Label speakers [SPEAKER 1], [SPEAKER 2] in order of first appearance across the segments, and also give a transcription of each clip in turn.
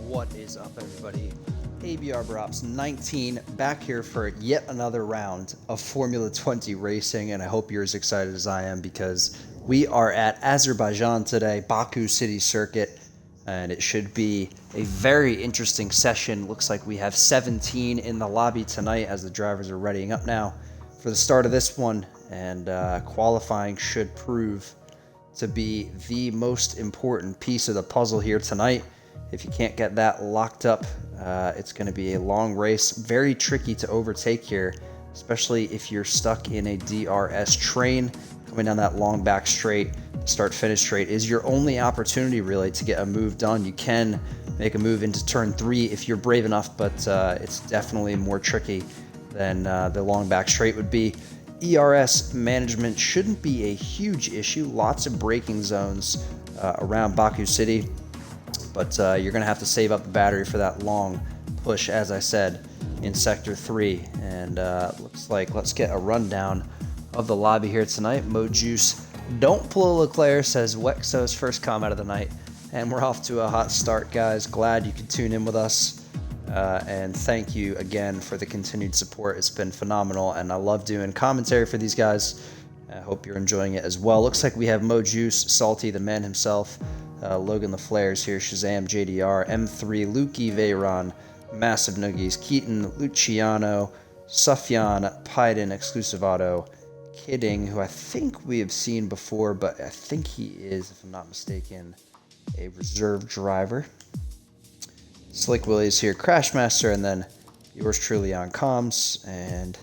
[SPEAKER 1] What is up, everybody? ABR Brops 19 back here for yet another round of Formula 20 racing, and I hope you're as excited as I am because we are at Azerbaijan today, Baku City Circuit, and it should be a very interesting session. Looks like we have 17 in the lobby tonight as the drivers are readying up now for the start of this one, and qualifying should prove to be the most important piece of the puzzle here tonight. If you can't get that locked up, it's going to be a long race. Very tricky to overtake here, especially if you're stuck in a DRS train. Coming down that long back straight, start-finish straight, is your only opportunity really to get a move done. You can make a move into turn 3 if you're brave enough, but it's definitely more tricky than the long back straight would be. ERS management shouldn't be a huge issue. Lots of braking zones around Baku City, but you're going to have to save up the battery for that long push, as I said, in Sector 3. And looks like let's get a rundown of the lobby here tonight. Mojuice, don't pull a Leclerc, says Wexo's first comment of the night. And we're off to a hot start, guys. Glad you could tune in with us. And thank you again for the continued support. It's been phenomenal, and I love doing commentary for these guys. I hope you're enjoying it as well. Looks like we have Mojuice, Salty, the man himself, Logan the Flares here, Shazam, JDR, M3, Lukey, Veyron, Massive Noogies, Keaton, Luciano, Sufyan, Pyden, Exclusive Auto, Kidding, who I think we have seen before, but I think he is, if I'm not mistaken, a reserve driver. Slick Willie's here, Crashmaster, and then yours truly on comms, and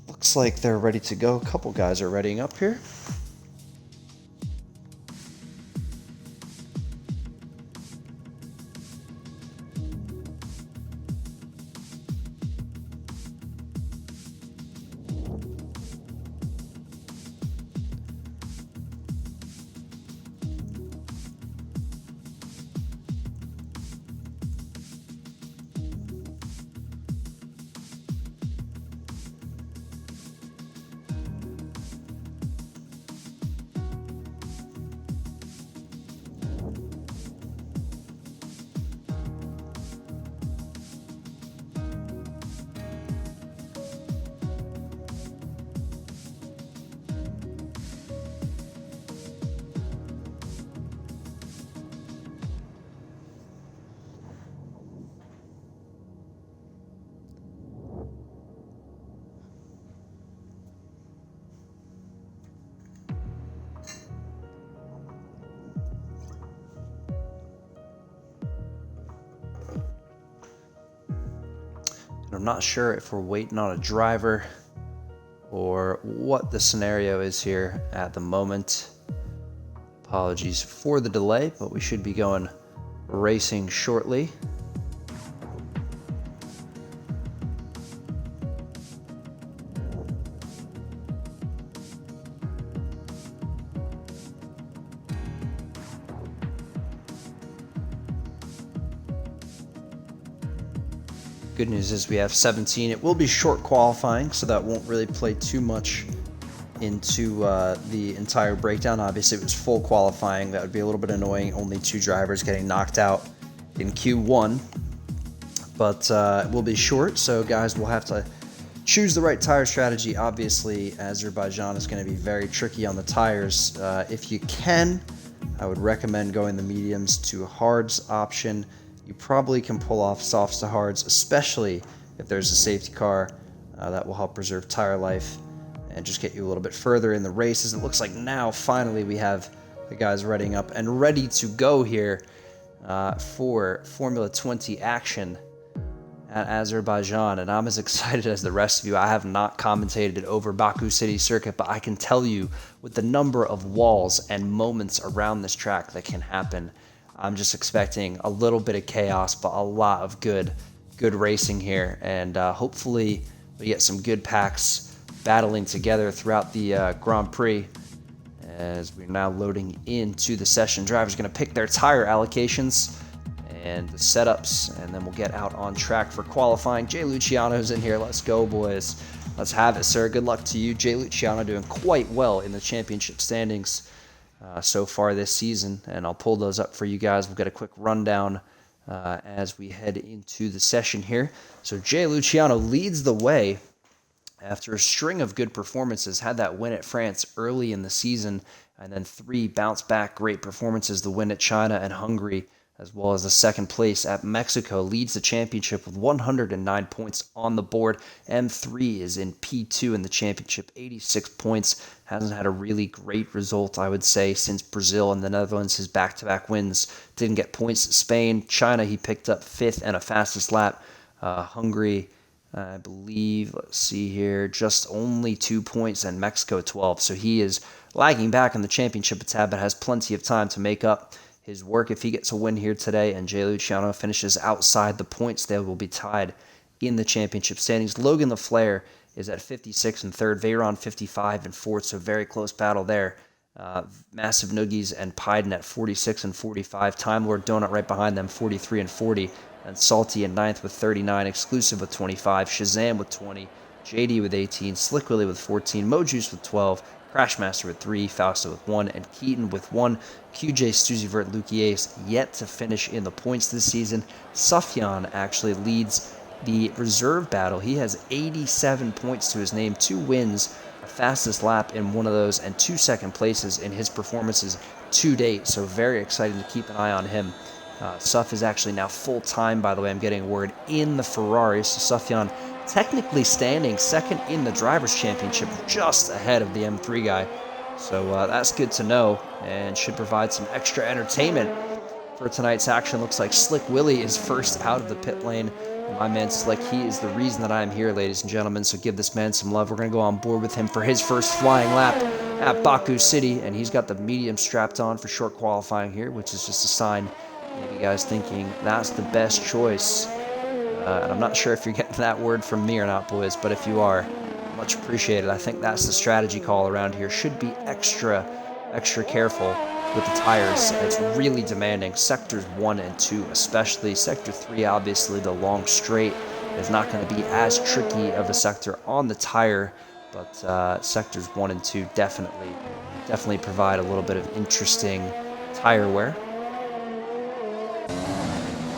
[SPEAKER 1] looks like they're ready to go. A couple guys are readying up here. I'm not sure if we're waiting on a driver or what the scenario is here at the moment. Apologies for the delay, but we should be going racing shortly. Good news is we have 17. It will be short qualifying, so that won't really play too much into the entire breakdown. Obviously, if it was full qualifying, that would be a little bit annoying. Only 2 drivers getting knocked out in Q1. But it will be short, so guys will have to choose the right tire strategy. Obviously, Azerbaijan is going to be very tricky on the tires. If you can, I would recommend going the mediums to hards option. You probably can pull off softs to hards, especially if there's a safety car. That will help preserve tire life and just get you a little bit further in the races. It looks like now, finally, we have the guys readying up and ready to go here for Formula 20 action at Azerbaijan. And I'm as excited as the rest of you. I have not commentated over Baku City Circuit, but I can tell you with the number of walls and moments around this track that can happen, I'm just expecting a little bit of chaos, but a lot of good racing here. And hopefully we get some good packs battling together throughout the Grand Prix as we're now loading into the session. Drivers going to pick their tire allocations and the setups, and then we'll get out on track for qualifying. Jay Luciano's in here. Let's go, boys. Let's have it, sir. Good luck to you. Jay Luciano doing quite well in the championship standings. so far this season, and I'll pull those up for you guys. We'll get a quick rundown as we head into the session here. So Jay Luciano leads the way after a string of good performances. Had that win at France early in the season, and then 3 bounce-back great performances, the win at China and Hungary, as well as the second place at Mexico. Leads the championship with 109 points on the board. M3 is in P2 in the championship, 86 points. Hasn't had a really great result, I would say, since Brazil and the Netherlands, his back-to-back wins. Didn't get points at Spain. China, he picked up 5th and a fastest lap. Hungary, I believe, let's see here, just only 2 points, and Mexico 12. So he is lagging back in the championship a tad, but has plenty of time to make up his work. If he gets a win here today and Jay Luciano finishes outside the points, they will be tied in the championship standings. Logan LaFleur is at 56 and 3rd, Veyron 55 and 4th, so very close battle there. Massive Noogies and Pyden at 46 and 45. Time Lord Donut right behind them, 43 and 40. And Salty in 9th with 39, Exclusive with 25, Shazam with 20, JD with 18, Slick Willy with 14, Mojuice with 12, Crashmaster with 3, Fausto with 1, and Keaton with 1. QJ, Stuzivert, Luki Ace yet to finish in the points this season. Sufjan actually leads the reserve battle. He has 87 points to his name, 2 wins, a fastest lap in one of those, and 2 second places in his performances to date. So very exciting to keep an eye on him. Suf is actually now full-time, by the way. I'm getting word, in the Ferrari. So Sufjan technically standing second in the Drivers' Championship, just ahead of the M3 guy. So that's good to know, and should provide some extra entertainment for tonight's action. Looks like Slick Willy is first out of the pit lane. And my man Slick, he is the reason that I'm here, ladies and gentlemen, so give this man some love. We're going to go on board with him for his first flying lap at Baku City, and he's got the medium strapped on for short qualifying here, which is just a sign, maybe guys thinking that's the best choice. And I'm not sure if you're getting that word from me or not, boys, but if you are, much appreciated. I think that's the strategy call around here. Should be extra careful with the tires. It's really demanding. Sectors 1 and 2 especially. Sector 3, obviously, the long straight is not going to be as tricky of a sector on the tire, but sectors 1 and 2 definitely provide a little bit of interesting tire wear.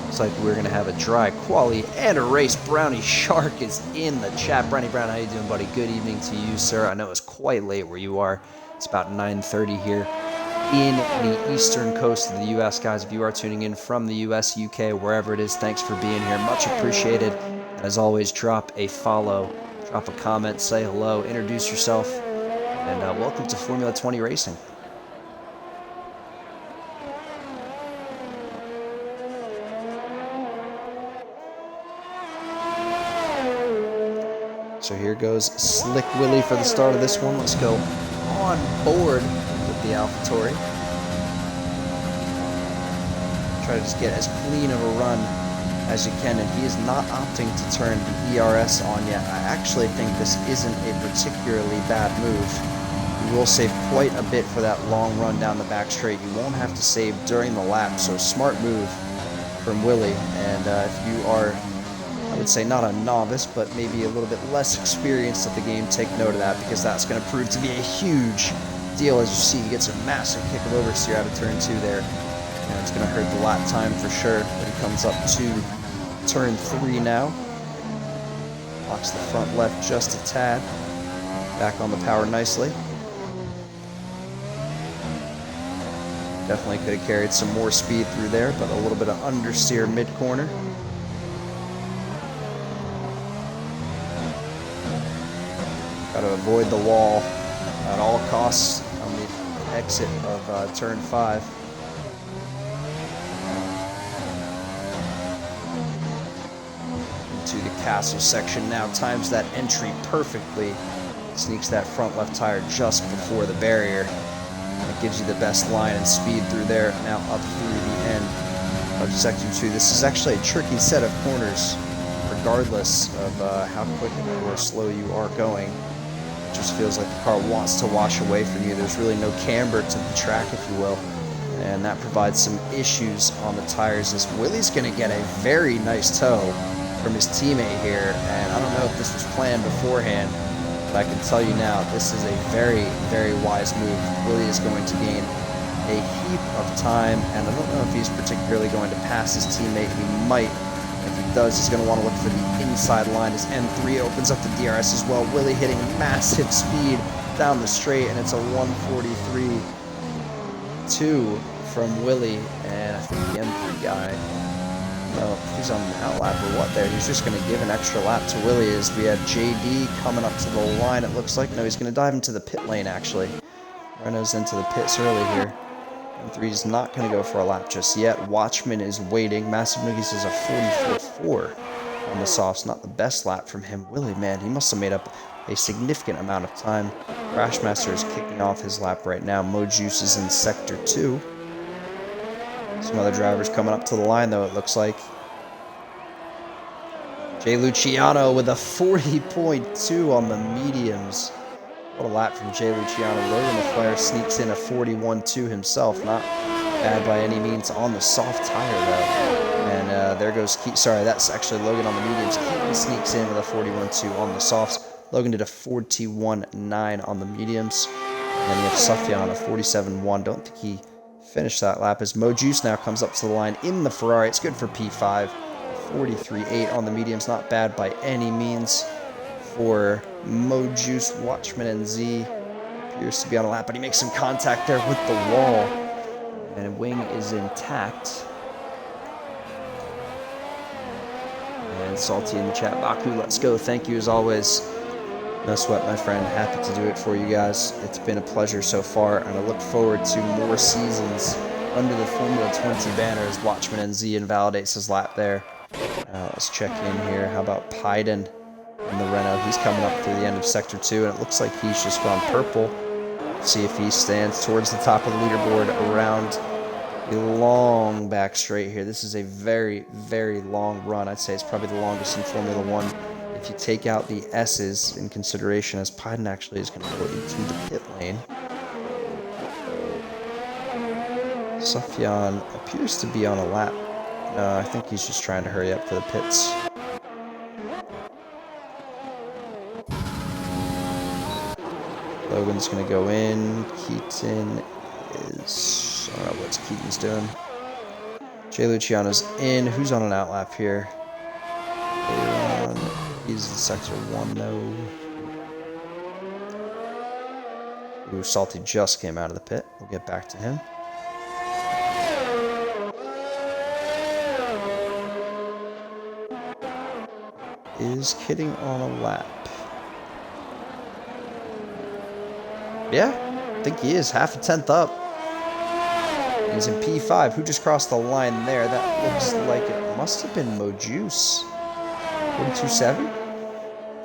[SPEAKER 1] Looks like we're going to have a dry quali and a race. Brownie Shark is in the chat. Brownie Brown, how you doing, buddy? Good evening to you, sir. I know it's quite late where you are. It's about 9:30 here in the eastern coast of the U.S. Guys, if you are tuning in from the U.S., U.K., wherever it is, thanks for being here. Much appreciated. And as always, drop a follow, drop a comment, say hello, introduce yourself, and welcome to Formula 20 Racing. So here goes Slick Willy for the start of this one. Let's go on board with the AlphaTauri. Try to just get as clean of a run as you can, and he is not opting to turn the ERS on yet. I actually think this isn't a particularly bad move. You will save quite a bit for that long run down the back straight. You won't have to save during the lap, so smart move from Willy. And if you are, I would say, not a novice, but maybe a little bit less experienced at the game, take note of that, because that's going to prove to be a huge deal. As you see, he gets a massive kick of oversteer out of turn 2 there. And it's going to hurt the lap time for sure, but he comes up to turn 3 now. Locks the front left just a tad. Back on the power nicely. Definitely could have carried some more speed through there, but a little bit of understeer mid-corner. Got to avoid the wall at all costs on the exit of turn 5. Into the castle section now, times that entry perfectly. Sneaks that front left tire just before the barrier. It gives you the best line and speed through there. Now up through the end of section 2. This is actually a tricky set of corners, regardless of how quick or slow you are going. It just feels like the car wants to wash away from you. There's really no camber to the track, if you will, and that provides some issues on the tires. As Willy's going to get a very nice tow from his teammate here, and I don't know if this was planned beforehand, but I can tell you now, this is a very, very wise move. Willy is going to gain a heap of time, and I don't know if he's particularly going to pass his teammate. He might. If he does, he's going to want to look for the inside line as M3 opens up the DRS as well. Willie hitting massive speed down the straight, and it's a 143.2 from Willie, and I think the M3 guy, well, he's on an outlap or what there. He's just going to give an extra lap to Willie as we have JD coming up to the line, it looks like. No, he's going to dive into the pit lane, actually. Renault's into the pits early here. M3 is not going to go for a lap just yet. Watchman is waiting. Massive Noogie says a 44.4 on the softs. Not the best lap from him. Willie, man, he must have made up a significant amount of time. Crashmaster is kicking off his lap right now. Mojuice is in Sector 2. Some other drivers coming up to the line, though, it looks like. Jay Luciano with a 40.2 on the mediums. What a lap from Jay Luciano. Logan LaFleur sneaks in a 41.2 himself. Not bad by any means on the soft tire, though. And there goes Keaton. Sorry, that's actually Logan on the mediums. Keaton sneaks in with a 41.2 on the softs. Logan did a 41.9 on the mediums. And then you have Sufjan, a 47.1. Don't think he finished that lap as Mojuice now comes up to the line in the Ferrari. It's good for P5. 43.8 on the mediums. Not bad by any means for Mojuice. Watchman and Z appears to be on a lap, but he makes some contact there with the wall. And wing is intact. And Salty in the chat. Baku, let's go. Thank you as always. No sweat, my friend. Happy to do it for you guys. It's been a pleasure so far, and I look forward to more seasons under the Formula 20 banner as Watchman and Z invalidates his lap there. Let's check in here. How about Pyden in the Renault? He's coming up through the end of Sector 2, and it looks like he's just gone purple. See if he stands towards the top of the leaderboard around the long back straight here. This is a very, very long run. I'd say it's probably the longest in Formula 1. If you take out the S's in consideration, as Pyden actually is going to go into the pit lane. Sufjan appears to be on a lap. No, I think he's just trying to hurry up for the pits. Logan's going to go in. Keaton is... I don't know what Keaton's doing. Jay Luciano's in. Who's on an outlap here? He's in Sector 1, though. Ooh, Salty just came out of the pit. We'll get back to him. Is Kidding on a lap? Yeah, I think he is. Half a tenth up. He's in P5. Who just crossed the line there? That looks like it must have been Mojuice. 42.7?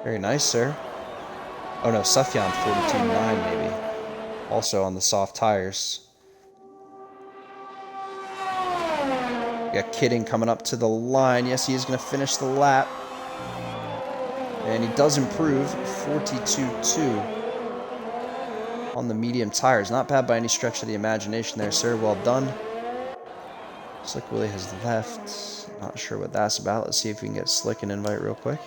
[SPEAKER 1] Very nice, sir. Oh no, Sufjan 42.9 maybe. Also on the soft tires. We got Kidding coming up to the line. Yes, he is going to finish the lap. And he does improve. 42.2 on the medium tires. Not bad by any stretch of the imagination there, sir. Well done. Looks like Willie has left. Not sure what that's about. Let's see if we can get Slick an invite real quick.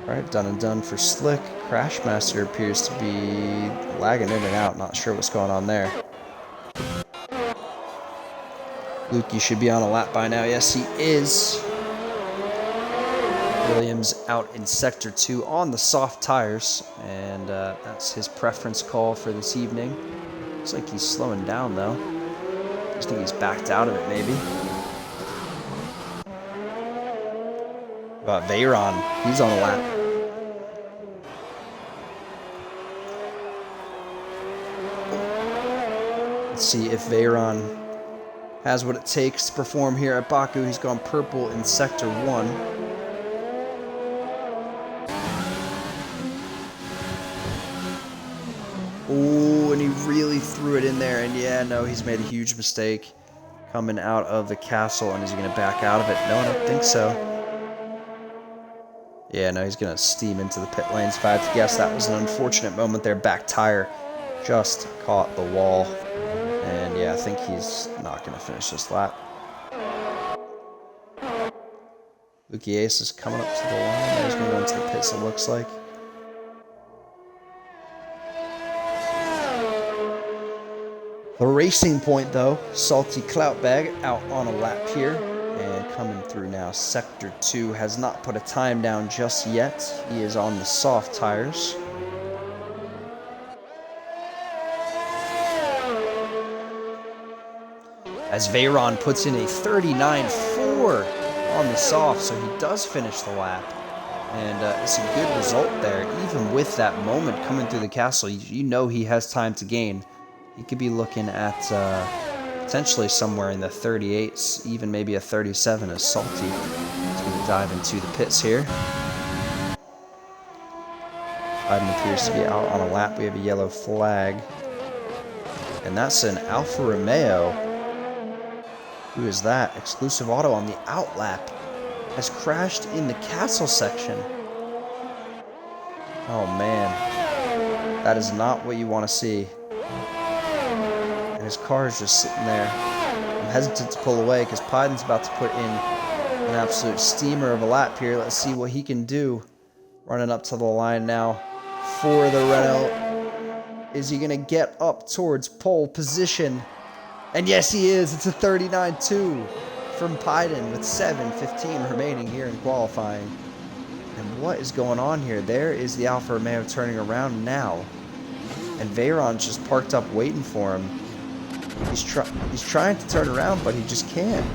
[SPEAKER 1] Alright, done and done for Slick. Crashmaster appears to be lagging in and out. Not sure what's going on there. Lukey should be on a lap by now. Yes, he is. Williams out in Sector 2 on the soft tires. And that's his preference call for this evening. Looks like he's slowing down, though. I think he's backed out of it, maybe. About Veyron, he's on a lap. Let's see if Veyron has what it takes to perform here at Baku. He's gone purple in Sector 1. Oh, and he really threw it in there. And yeah, no, he's made a huge mistake coming out of the castle, and is he going to back out of it? No, I don't think so. Yeah, no, he's going to steam into the pit lanes. If I had to guess, that was an unfortunate moment there. Back tire just caught the wall. And yeah, I think he's not going to finish this lap. Lucky Ace is coming up to the line. He's going to go into the pits, it looks like. The Racing Point, though, Salty Cloutbag out on a lap here. And coming through now, Sector 2 has not put a time down just yet. He is on the soft tires. As Veyron puts in a 39.4 on the soft, so he does finish the lap. And it's a good result there. Even with that moment coming through the castle, you know he has time to gain. He could be looking at potentially somewhere in the 38s, even maybe a 37 as Salty. He's going to dive into the pits here. Biden appears to be out on a lap. We have a yellow flag. And that's an Alfa Romeo. Who is that? Exclusive Auto on the out lap has crashed in the castle section. Oh man, that is not what you want to see. And his car is just sitting there. I'm hesitant to pull away because Pyden's about to put in an absolute steamer of a lap here. Let's see what he can do. Running up to the line now for the Renault. Is he going to get up towards pole position? And yes, he is. It's a 39.2 from Pyden with 7:15 remaining here in qualifying. And what is going on here? There is the Alfa Romeo turning around now. And Veyron's just parked up waiting for him. He's trying to turn around, but he just can't.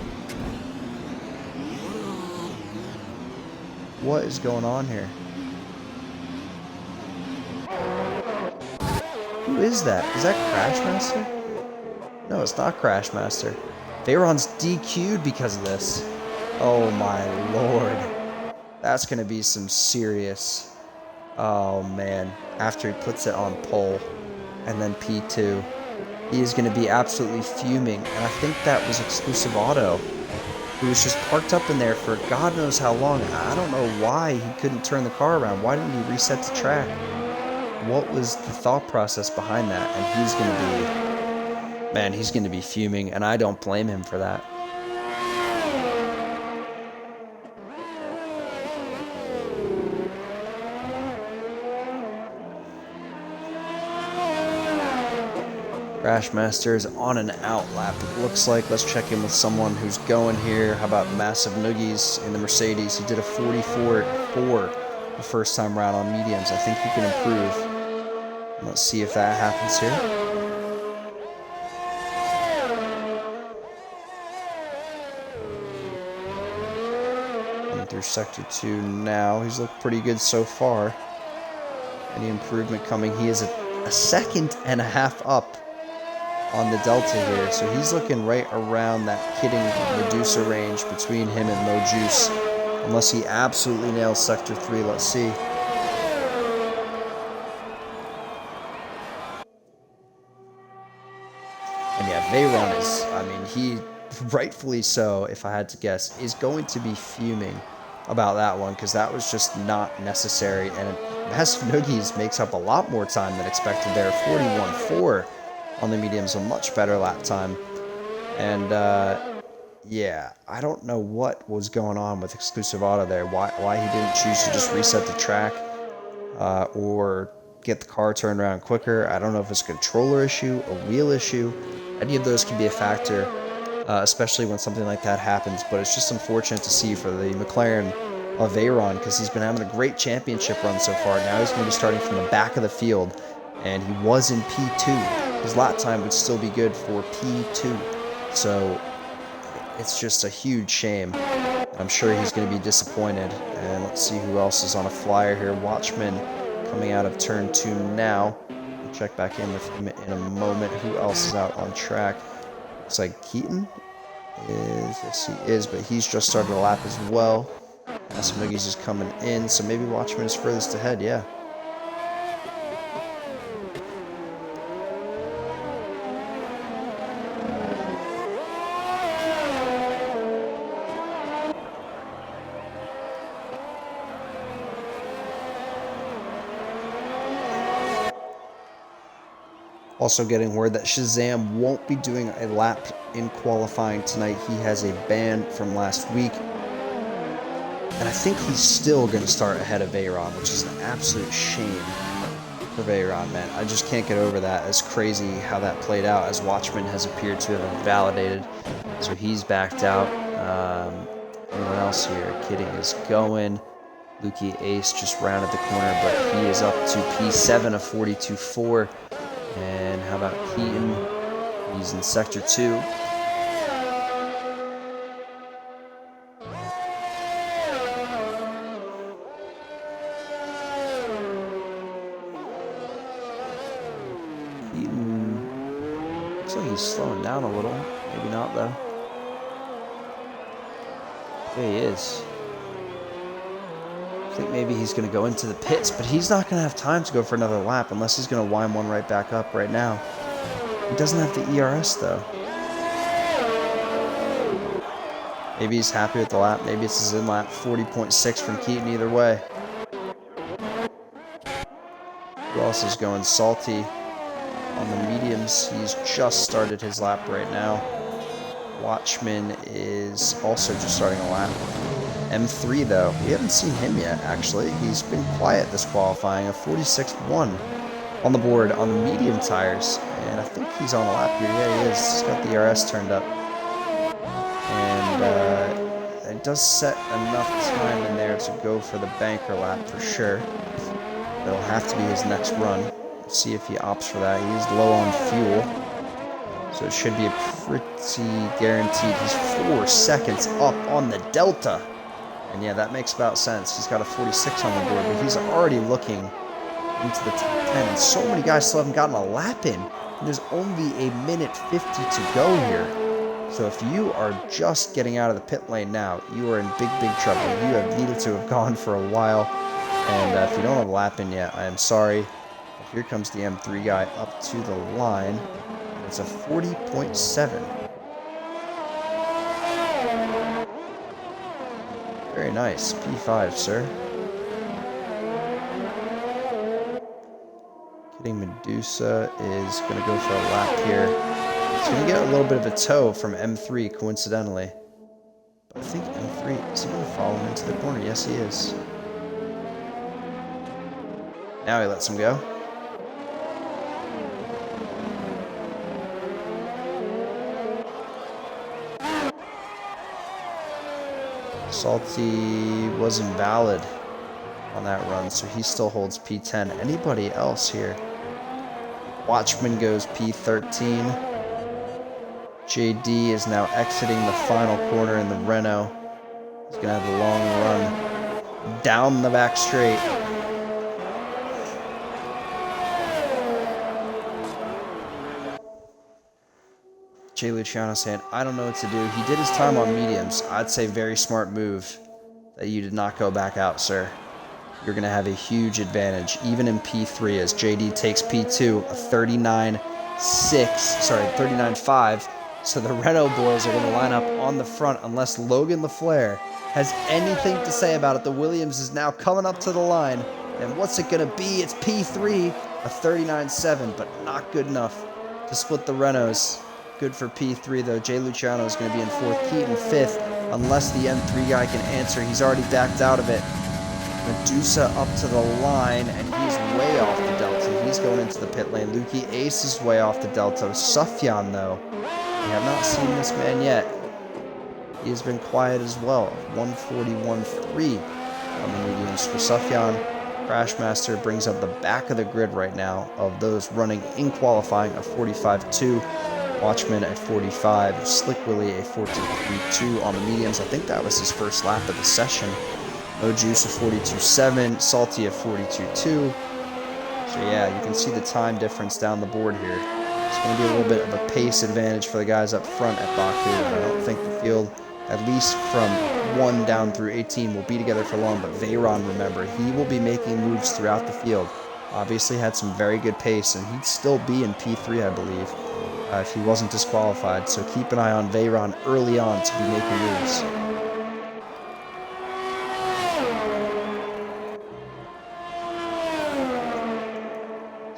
[SPEAKER 1] What is going on here? Who is that? Is that Crashmaster? No, it's not Crashmaster. Veyron's DQ'd because of this. Oh my lord. That's going to be some serious... Oh man. After he puts it on pole and then P2, he is going to be absolutely fuming. And I think that was Exclusive Auto, who was just parked up in there for God knows how long. I don't know why he couldn't turn the car around. Why didn't he reset the track? What was the thought process behind that? And he's going to be... Man, he's going to be fuming, and I don't blame him for that. Crashmaster is on an out lap, it looks like. Let's check in with someone who's going here. How about Massive Noogies in the Mercedes? He did a 44.4 the first time around on mediums. I think he can improve. Let's see if that happens here. Through Sector 2 now. He's looked pretty good so far. Any improvement coming? He is a second and a half up on the Delta here. So he's looking right around that kidding Medusa range between him and Mo Juice. Unless he absolutely nails Sector 3. Let's see. And yeah, Veyron is, I mean, he, rightfully so, if I had to guess, is going to be fuming about that one, because that was just not necessary. And Massive Noogies makes up a lot more time than expected there. 41.4 on the mediums, a much better lap time. And yeah, I don't know what was going on with Exclusive Auto there. Why he didn't choose to just reset the track or get the car turned around quicker. I don't know if it's a controller issue, a wheel issue. Any of those can be a factor. Especially when something like that happens, but it's just unfortunate to see for the McLaren of Veyron, because he's been having a great championship run so far. Now he's going to be starting from the back of the field, and he was in P2. His lap time would still be good for P2, so it's just a huge shame. I'm sure he's going to be disappointed. And let's see who else is on a flyer here. Watchman coming out of turn 2 now. We'll check back in with him in a moment. Who else is out on track? Looks like Keaton is, yes he is, but he's just started a lap as well. Massive Noogies is coming in, so maybe Watchman is furthest ahead, yeah. Also getting word that Shazam won't be doing a lap in qualifying tonight. He has a ban from last week. And I think he's still going to start ahead of Veyron, which is an absolute shame for Veyron, man. I just can't get over that. It's crazy how that played out, as Watchman has appeared to have invalidated. So he's backed out. Anyone else here? Kidding is going. Lukey Ace just rounded the corner, but he is up to P7 of 42.4. And how about Keaton? He's in Sector 2. Keaton looks like he's slowing down a little. Maybe not, though. There he is. I think maybe he's going to go into the pits, but he's not going to have time to go for another lap unless he's going to wind one right back up right now. He doesn't have the ERS, though. Maybe he's happy with the lap. Maybe it's his in-lap. 40.6 from Keaton either way. Who else is going? Salty on the mediums. He's just started his lap right now. Watchman is also just starting a lap. M3, though, we haven't seen him yet, actually. He's been quiet this qualifying. A 46.1 on the board on the medium tires. And I think he's on a lap here. Yeah, he is. He's got the RS turned up. And it does set enough time in there to go for the banker lap for sure. It'll have to be his next run. Let's see if he opts for that. He's low on fuel. So it should be a pretty guaranteed. He's 4 seconds up on the Delta. And yeah, that makes about sense. He's got a 46 on the board, but he's already looking into the top 10. And so many guys still haven't gotten a lap in. And there's only a minute 50 to go here. So if you are just getting out of the pit lane now, you are in big, big trouble. You have needed to have gone for a while. And if you don't have a lap in yet, I am sorry. But here comes the M3 guy up to the line. It's a 40.7. Very nice. P5, sir. Kidding Medusa is going to go for a lap here. He's going to get a little bit of a tow from M3, coincidentally. But I think M3, is he going to follow him into the corner? Yes, he is. Now he lets him go. Salty was invalid on that run, so he still holds P10. Anybody else here? Watchman goes P13. JD is now exiting the final corner in the Renault. He's going to have a long run down the back straight. Jay Luciano saying, I don't know what to do. He did his time on mediums. I'd say very smart move that you did not go back out, sir. You're going to have a huge advantage, even in P3, as JD takes P2, a 39.5. So the Renault boys are going to line up on the front unless Logan LaFleur has anything to say about it. The Williams is now coming up to the line. And what's it going to be? It's P3, a 39.7, but not good enough to split the Renaults. Good for P3, though. Jay Luciano is going to be in 4th, Keaton 5th, unless the M3 guy can answer. He's already backed out of it. Medusa up to the line, and he's way off the Delta. He's going into the pit lane. Lukey Ace is way off the Delta. Sufjan, though, we have not seen this man yet. He has been quiet as well. 141.3 on the mediums for Sufjan. Crashmaster brings up the back of the grid right now of those running in qualifying, a 45.2. Watchman at 45, Slick Willie a 14.32 on the mediums. I think that was his first lap of the session. No Juice a 42.7, Salty a 42.2. So yeah, you can see the time difference down the board here. It's going to be a little bit of a pace advantage for the guys up front at Baku. I don't think the field, at least from 1 down through 18, will be together for long. But Veyron, remember, he will be making moves throughout the field. Obviously had some very good pace, and he'd still be in P3, I believe. If he wasn't disqualified. So keep an eye on Veyron early on to be making moves.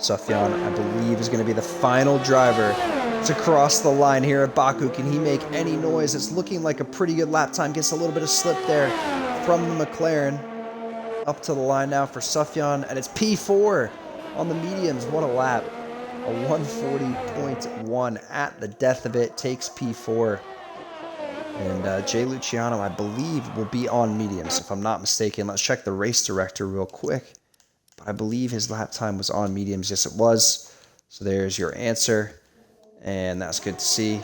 [SPEAKER 1] Sufjan, I believe, is going to be the final driver to cross the line here at Baku. Can he make any noise? It's looking like a pretty good lap time. Gets a little bit of slip there from the McLaren. Up to the line now for Sufjan, and it's P4 on the mediums. What a lap. A 140.1 at the death of it takes P4. And Jay Luciano, I believe, will be on mediums, if I'm not mistaken. Let's check the race director real quick. But I believe his lap time was on mediums. Yes, it was. So there's your answer. And that's good to see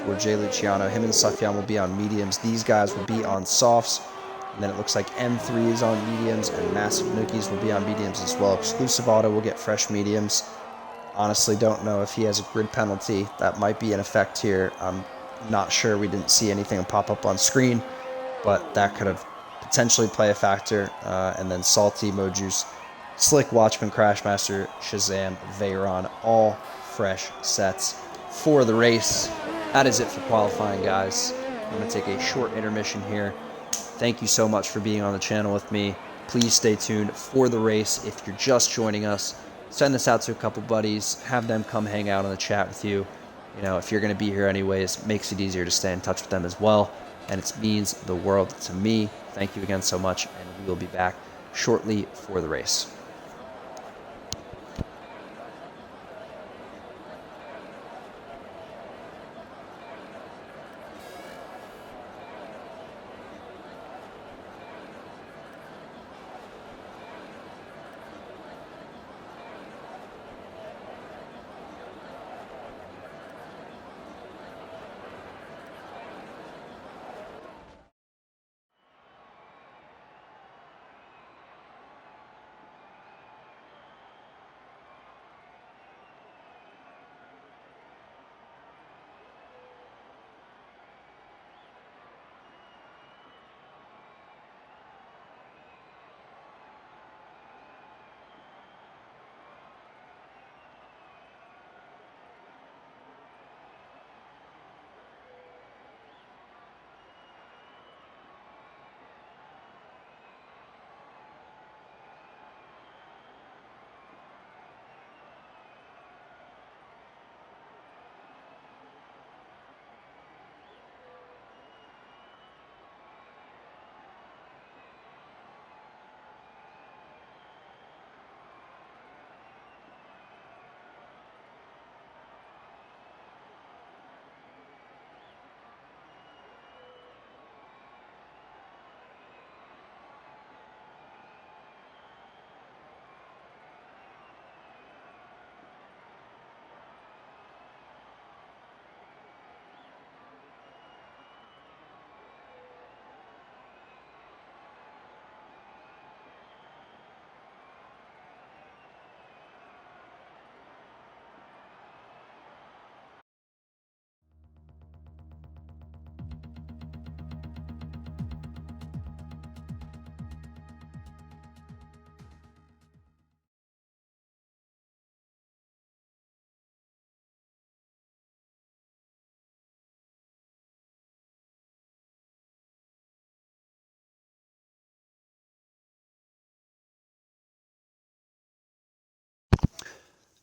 [SPEAKER 1] for Jay Luciano. Him and Sufjan will be on mediums. These guys will be on softs. And then it looks like M3 is on mediums, and Massive Nookies will be on mediums as well. Exclusive Auto will get fresh mediums. Honestly, don't know if he has a grid penalty. That might be in effect here. I'm not sure. We didn't see anything pop up on screen, but that could have potentially play a factor. And then Salty, Mojuice, Slick, Watchman, Crashmaster, Shazam, Veyron, all fresh sets for the race. That is it for qualifying, guys. I'm going to take a short intermission here. Thank you so much for being on the channel with me. Please stay tuned for the race. If you're just joining us, send this out to a couple buddies. Have them come hang out in the chat with you. You know, if you're going to be here anyways, makes it easier to stay in touch with them as well. And it means the world to me. Thank you again so much, and we will be back shortly for the race.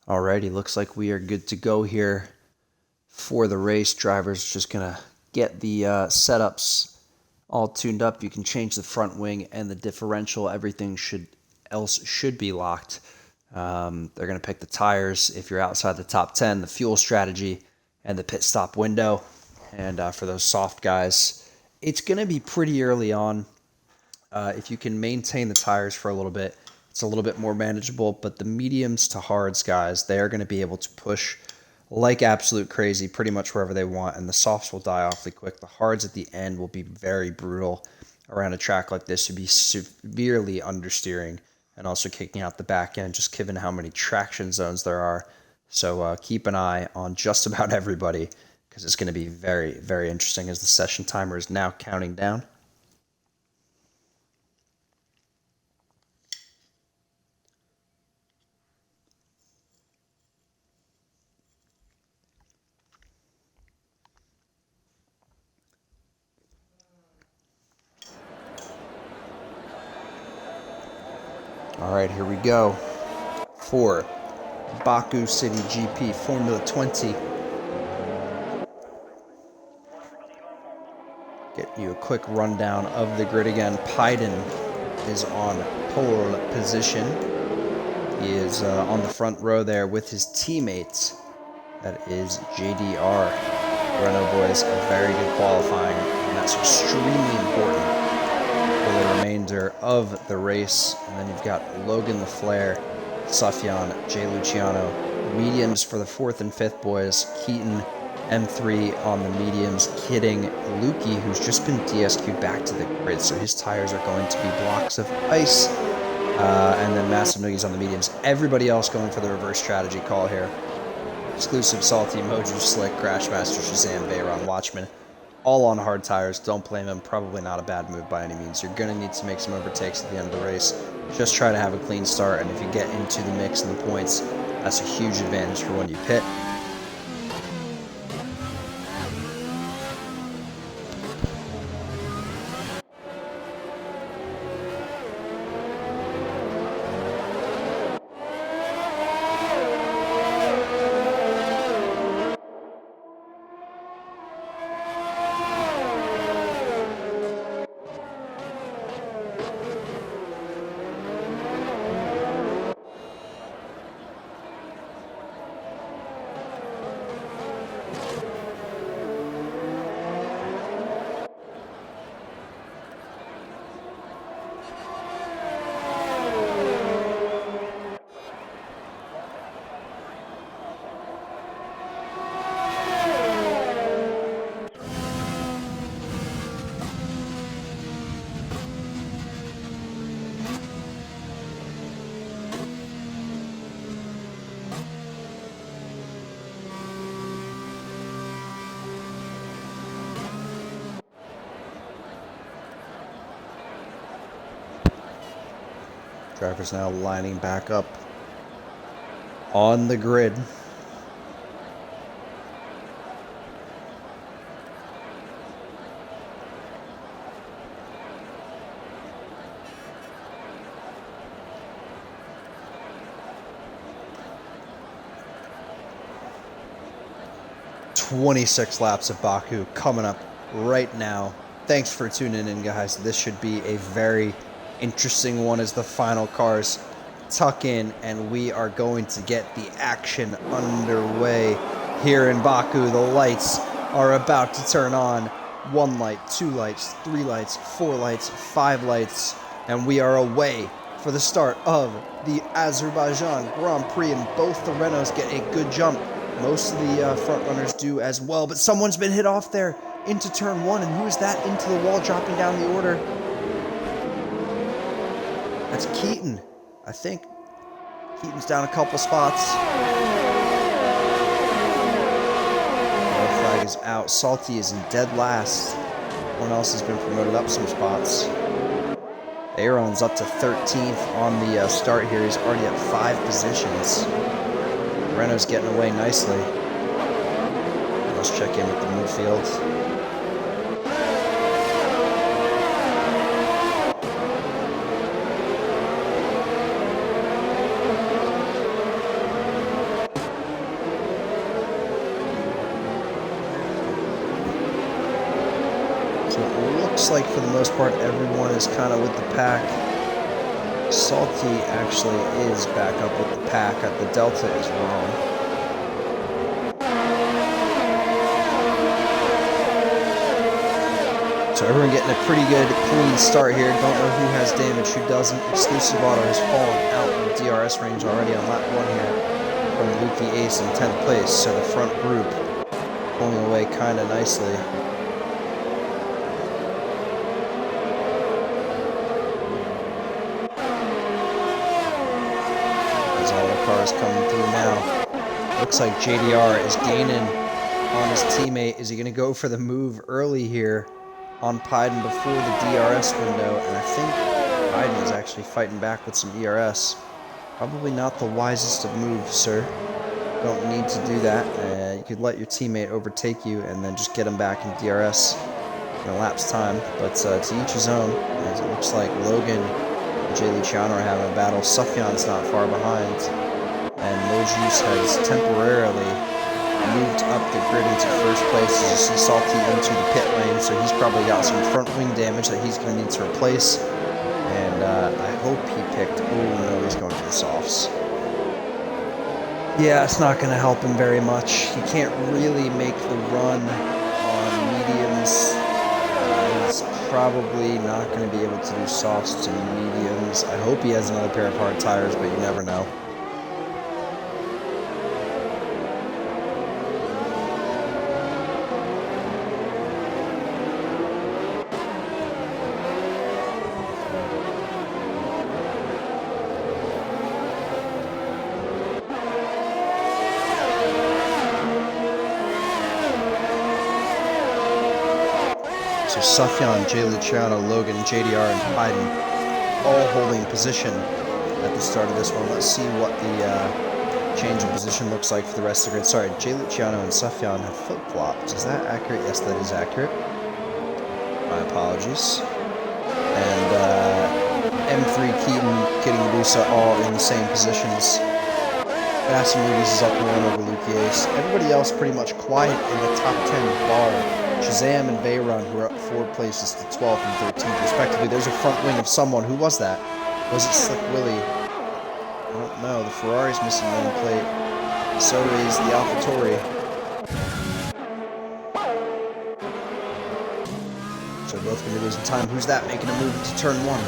[SPEAKER 1] Alrighty, looks like we are good to go here for the race. Driver's just going to get the setups all tuned up. You can change the front wing and the differential. Everything else should be locked. They're going to pick the tires if you're outside the top 10, the fuel strategy, and the pit stop window. And for those soft guys, it's going to be pretty early on. If you can maintain the tires for a little bit, it's a little bit more manageable. But the mediums to hards guys, they are going to be able to push like absolute crazy pretty much wherever they want, and the softs will die awfully quick. The hards at the end will be very brutal around a track like this. You'd be severely understeering and also kicking out the back end, just given how many traction zones there are. So keep an eye on just about everybody, because it's going to be very, very interesting as the session timer is now counting down. All right, here we go for Baku City GP Formula 20. Get you a quick rundown of the grid again. Pyden is on pole position. He is on the front row there with his teammates. That is JDR. Renault boys, a very good qualifying, and that's extremely important for the remainder of the race. And then you've got Logan LaFleur, Sufjan, Jay Luciano, mediums for the 4th and 5th boys, Keaton, M3 on the mediums, kidding Lukey, who's just been DSQ'd back to the grid, so his tires are going to be blocks of ice. And then Massive Noogies on the mediums. Everybody else going for the reverse strategy call here. Exclusive Salty, Moju, Slick, Crashmaster, Shazam, Veyron, Watchman, all on hard tires. Don't blame him. Probably not a bad move by any means. You're going to need to make some overtakes at the end of the race. Just try to have a clean start, and if you get into the mix and the points, that's a huge advantage for when you pit. Drivers now lining back up on the grid. "26 laps of Baku coming up right now." Thanks for tuning in, guys. This should be a very interesting one as the final cars tuck in, and we are going to get the action underway here in Baku. The lights are about to turn on. 1 light, 2 lights, 3 lights, 4 lights, 5 lights, and we are away for the start of the Azerbaijan Grand Prix, and both the Renaults get a good jump. Most of the front runners do as well, but someone's been hit off there into turn 1, and who is that into the wall, dropping down the order? That's Keaton, I think. Keaton's down a couple spots. Yellow flag is out. Salty is in dead last. Everyone else has been promoted up some spots. Aaron's up to 13th on the start here. He's already at 5 positions. Renault's getting away nicely. Let's check in with the midfield. Like for the most part everyone is kind of with the pack. Salty actually is back up with the pack. The Delta is wrong. So everyone getting a pretty good clean start here. Don't know who has damage, who doesn't. Exclusive Auto has fallen out of DRS range already on lap 1 here from Lukey Ace in 10th place. So the front group pulling away kind of nicely. Cars coming through now. Looks like JDR is gaining on his teammate. Is he going to go for the move early here on Pyden before the DRS window? And I think Pyden is actually fighting back with some ERS. Probably not the wisest of moves, sir. Don't need to do that. You could let your teammate overtake you and then just get him back in DRS in a lap's time. But to each his own, as it looks like Logan and Jay Luciano are having a battle. Sufjan's not far behind. And Juice has temporarily moved up the grid into first place. As you see Salty into the pit lane, so he's probably got some front wing damage that he's going to need to replace. And I hope he picked... Oh, no, he's going for the softs. Yeah, it's not going to help him very much. He can't really make the run on mediums. He's probably not going to be able to do softs to mediums. I hope he has another pair of hard tires, but you never know. So Sufjan, Jay Luciano, Logan, JDR, and Biden all holding position at the start of this one. Let's see what the change in position looks like for the rest of the grid. Sorry, Jay Luciano and Sufjan have flip-flopped. Is that accurate? Yes, that is accurate. My apologies. And M3, Keaton, Kitty Medusa all in the same positions. Bassam Movies is up and one over Luke Ace. Everybody else pretty much quiet in the top 10 bar Shazam and Veyron, who are up 4 places to 12th and 13th respectively. There's a front wing of someone. Who was that? Was it Slick Willie? I don't know. The Ferrari's missing one plate. So is the AlphaTauri. So both going to be losing time. Who's that making a move into turn 1?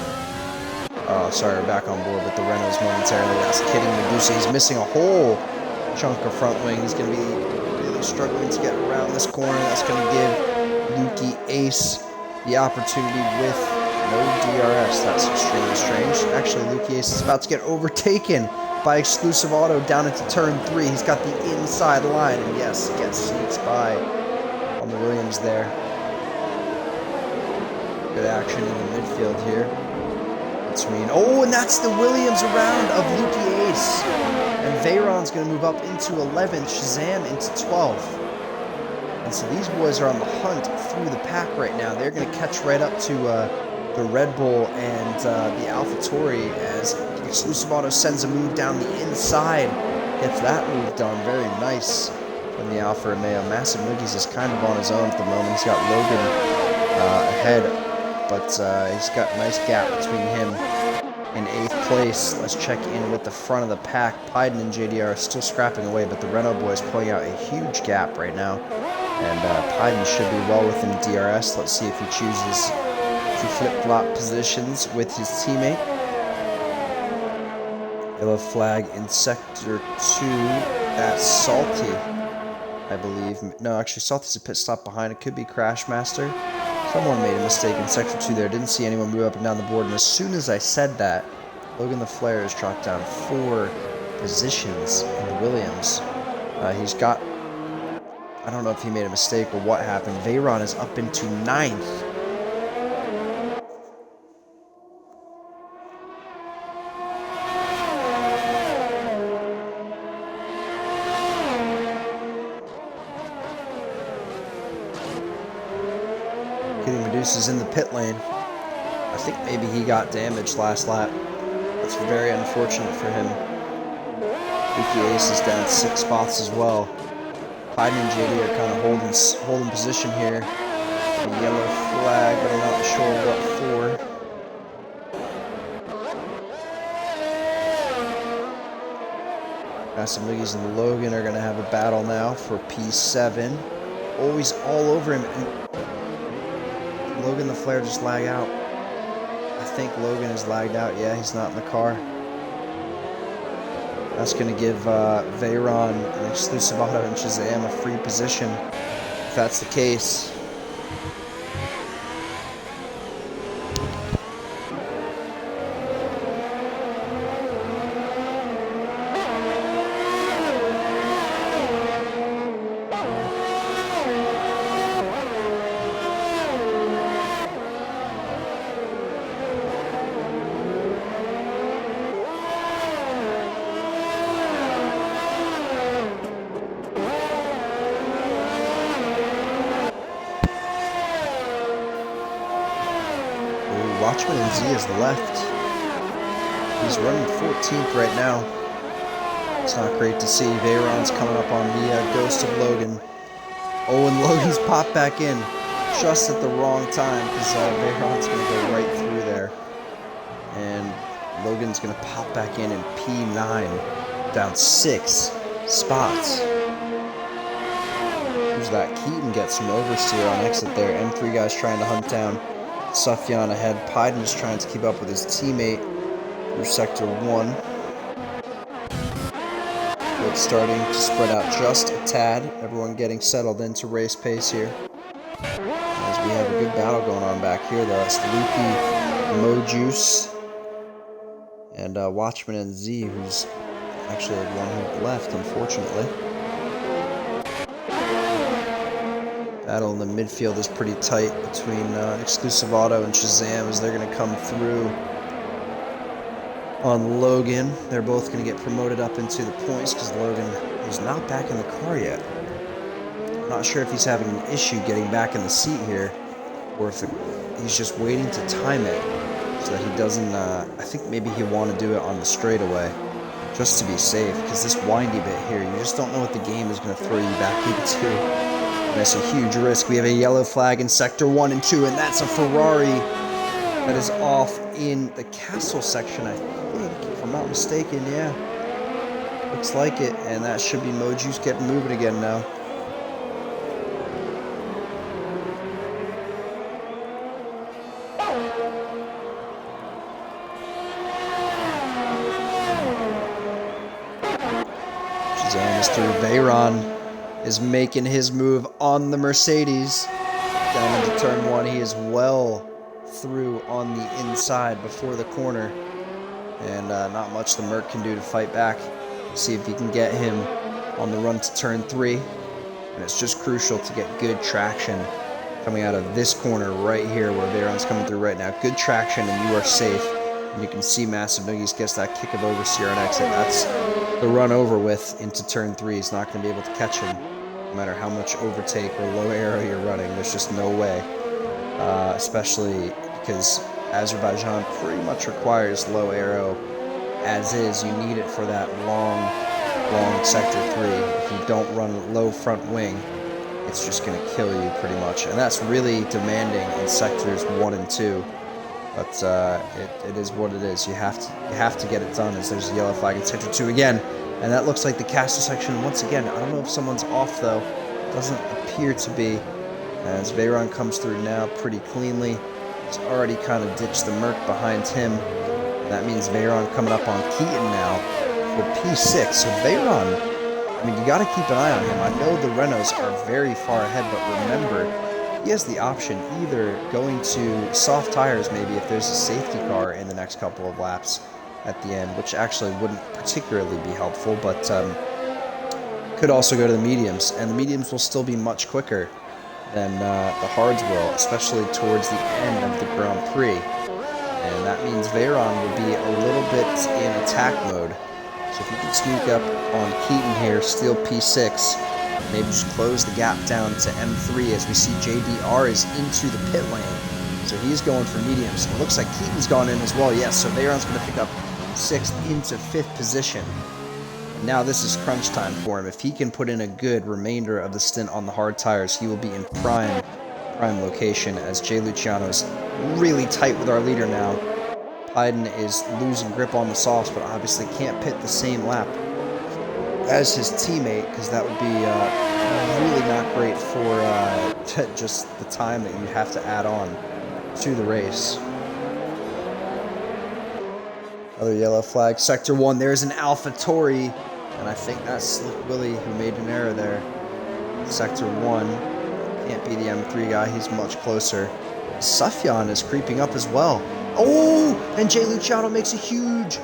[SPEAKER 1] Oh, sorry, we're back on board with the Renaults momentarily. That's kidding Medusa. He's missing a whole chunk of front wing. He's going to be struggling to get around this corner. That's going to give Lukey Ace the opportunity with no DRS. That's extremely strange. Actually, Lukey Ace is about to get overtaken by Exclusive Auto down into turn 3. He's got the inside line, and yes, gets sneaks by on the Williams there. Good action in the midfield here. Between, oh, and that's the Williams around of Lukey Ace. And Veyron's going to move up into 11th, Shazam into 12th. And so these boys are on the hunt through the pack right now. They're going to catch right up to the Red Bull and the AlphaTauri as Exclusive Auto sends a move down the inside. Gets that move done. Very nice from the Alfa Romeo. Massive Noogies is kind of on his own at the moment. He's got Logan ahead. But he's got a nice gap between him and 8th place. Let's check in with the front of the pack. Pyden and JDR are still scrapping away, but the Renault boys pulling out a huge gap right now. And Pyden should be well within DRS. Let's see if he chooses to flip-flop positions with his teammate. Yellow flag in Sector 2. That's Salty, I believe. No, actually, Salty's a pit stop behind. It could be Crashmaster. Someone made a mistake in Sector 2 there. Didn't see anyone move up and down the board. And as soon as I said that, Logan the Flare has dropped down 4 positions in the Williams. He's got... I don't know if he made a mistake or what happened. Veyron is up into 9th. Is in the pit lane. I think maybe he got damaged last lap. That's very unfortunate for him. Lukey Ace is down 6 spots as well. Biden and JD are kind of holding position here. The yellow flag, but I'm not sure what for. Massive Noogies and Logan are going to have a battle now for P7. Always all over him. And Logan the Flare just lagged out. I think Logan is lagged out. Yeah, he's not in the car. That's going to give Veyron an Exclusive Auto and Shazam a free position, if that's the case. Watchman and Z is left. He's running 14th right now. It's not great to see. Veyron's coming up on the ghost of Logan. Oh, and Logan's popped back in just at the wrong time because Veyron's going to go right through there. And Logan's going to pop back in P9, down 6 spots. Who's that? Keaton gets some oversteer on exit there. M3 guy's trying to hunt down Sufjan ahead. Pyden is trying to keep up with his teammate through Sector 1. It's starting to spread out just a tad. Everyone getting settled into race pace here. As we have a good battle going on back here, though. It's Loopy, Mojuice, and Watchman and Z, who's actually the one who left, unfortunately. Battle in the midfield is pretty tight between Exclusive Auto and Shazam as they're going to come through on Logan. They're both going to get promoted up into the points because Logan is not back in the car yet. I'm not sure if he's having an issue getting back in the seat here or if he's just waiting to time it so that he doesn't, I think maybe he'll want to do it on the straightaway just to be safe because this windy bit here, you just don't know what the game is going to throw you back into. And that's a huge risk. We have a yellow flag in Sector 1 and 2, and that's a Ferrari that is off in the castle section, I think, if I'm not mistaken, yeah. Looks like it, and that should be Mojuice getting moving again now. Shazam is through. Veyron is making his move on the Mercedes. Down into turn 1, he is well through on the inside before the corner. And not much the Merc can do to fight back. See if he can get him on the run to turn 3. And it's just crucial to get good traction coming out of this corner right here where Veyron's coming through right now. Good traction and you are safe. And you can see Massive Noogies gets that kick of oversteer on exit. That's the run over with into turn 3. He's not going to be able to catch him. No matter how much overtake or low aero you're running, there's just no way. Especially because Azerbaijan pretty much requires low aero as is. You need it for that long Sector 3. If you don't run low front wing, it's just going to kill you pretty much. And that's really demanding in Sectors 1 and 2. But it is what it is. You have to get it done as there's a yellow flag in Sector 2 again. And that looks like the castle section once again. I don't know if someone's off though. Doesn't appear to be. As Veyron comes through now pretty cleanly. He's already kind of ditched the Merc behind him. That means Veyron coming up on Keaton now for P6. So Veyron, I mean, you got to keep an eye on him. I know the Renaults are very far ahead, but remember, he has the option either going to soft tires maybe if there's a safety car in the next couple of laps at the end, which actually wouldn't particularly be helpful, but could also go to the mediums, and the mediums will still be much quicker than the hards will, especially towards the end of the Grand Prix. And that means Veyron will be a little bit in attack mode. So if you can sneak up on Keaton here, steal P6, maybe just close the gap down to M3 as we see JDR is into the pit lane. So he's going for mediums. It looks like Keaton's gone in as well. Yes, so Veyron's going to pick up 6th into 5th position. And now this is crunch time for him. If he can put in a good remainder of the stint on the hard tires, he will be in prime location as Jay Luciano's really tight with our leader now. Pyden is losing grip on the softs, but obviously can't pit the same lap as his teammate because that would be really not great for just the time that you have to add on to the race. Another yellow flag. Sector 1, there's an AlphaTauri, and I think that's Slick Willie who made an error there. Sector 1. Can't be the M3 guy, he's much closer. Sufjan is creeping up as well. Oh, and Jay Luciano makes a huge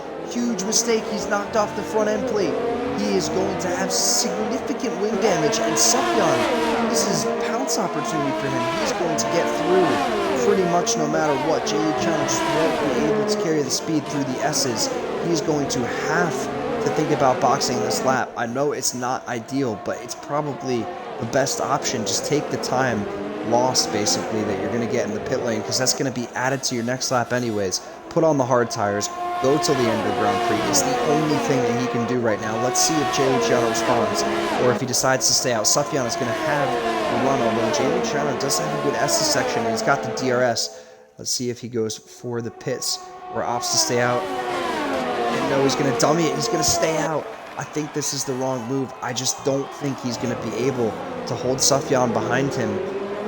[SPEAKER 1] mistake. He's knocked off the front end plate. He is going to have significant wing damage, and Sufjan, this is pounce opportunity for him. He's going to get through pretty much no matter what. Jay Luciano just won't be able to carry the speed through the S's. He's going to have to think about boxing this lap. I know it's not ideal, but it's probably the best option. Just take the time lost, basically, that you're going to get in the pit lane, because that's going to be added to your next lap anyways. Put on the hard tires, go till the end of the Grand Prix is the only thing that he can do right now. Let's see if Jay Luciano responds, or if he decides to stay out. Sufjan is going to have a run, although Jay Luciano does have a good Estes section, and he's got the DRS. Let's see if he goes for the pits, or opts to stay out. And no, he's going to dummy it. He's going to stay out. I think this is the wrong move. I just don't think he's going to be able to hold Sufjan behind him.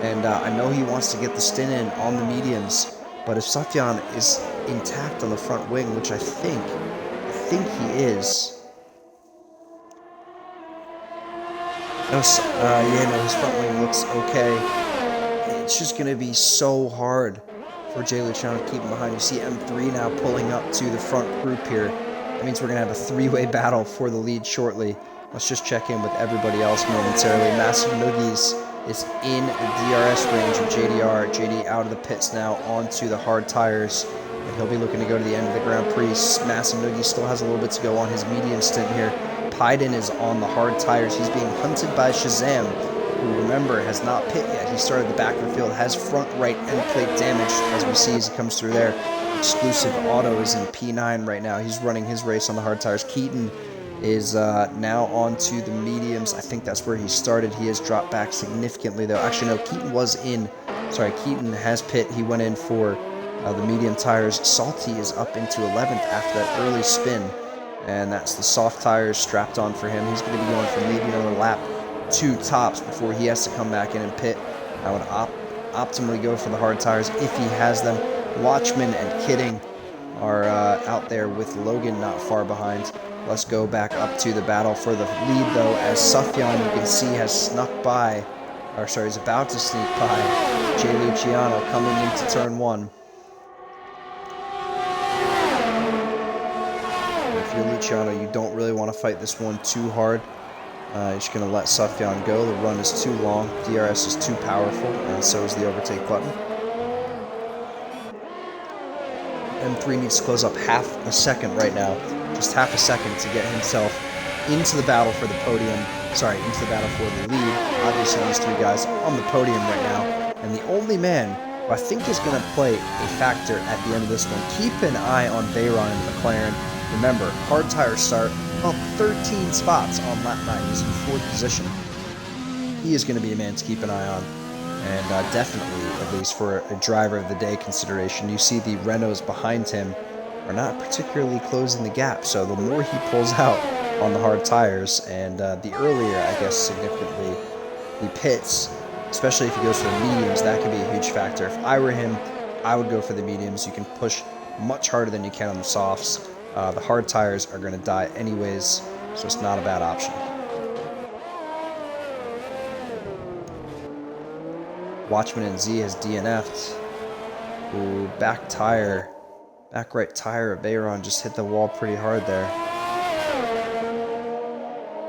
[SPEAKER 1] And I know he wants to get the stint in on the mediums, but if Sufjan is intact on the front wing, which I think he is. No, his front wing looks okay. It's just going to be so hard for Jay Luciano to keep him behind. You see M3 now pulling up to the front group here. That means we're going to have a three-way battle for the lead shortly. Let's just check in with everybody else momentarily. Massive Noogies is in the DRS range of JDR. JD out of the pits now onto the hard tires. And he'll be looking to go to the end of the Grand Prix. Massive Noogie still has a little bit to go on his medium stint here. Pyden is on the hard tires. He's being hunted by Shazam, who, remember, has not pit yet. He started the back of the field, has front right end plate damage, as we see as he comes through there. Exclusive Auto is in P9 right now. He's running his race on the hard tires. Keaton is now onto the mediums. I think that's where he started. He has dropped back significantly, though. Actually, no, Keaton has pit. He went in for the medium tires. Salty is up into 11th after that early spin, and that's the soft tires strapped on for him. He's going to be going for maybe another lap, 2 tops, before he has to come back in and pit. I would optimally go for the hard tires if he has them. Watchman and Kidding are out there with Logan not far behind. Let's go back up to the battle for the lead, though, as Sufjan, you can see, has snuck by, he's about to sneak by Jay Luciano coming into turn 1. If you're Luciano, you don't really want to fight this one too hard. You're just going to let Sufjan go. The run is too long. DRS is too powerful, and so is the overtake button. M3 needs to close up half a second right now. Just half a second to get himself into the battle for the podium. Into the battle for the lead. Obviously, these 3 guys on the podium right now. And the only man who I think is going to play a factor at the end of this one. Keep an eye on Bayron and McLaren. Remember, hard tire start up 13 spots on lap 9. He's in 4th position. He is going to be a man to keep an eye on. And definitely, at least for a driver of the day consideration, you see the Renaults behind him are not particularly closing the gap. So the more he pulls out on the hard tires, and the earlier, I guess, significantly, he pits, especially if he goes for the mediums, that could be a huge factor. If I were him, I would go for the mediums. You can push much harder than you can on the softs. The hard tires are going to die anyways, so it's not a bad option. Watchman and Z has DNF'd. Ooh, back right tire of Bayron just hit the wall pretty hard there.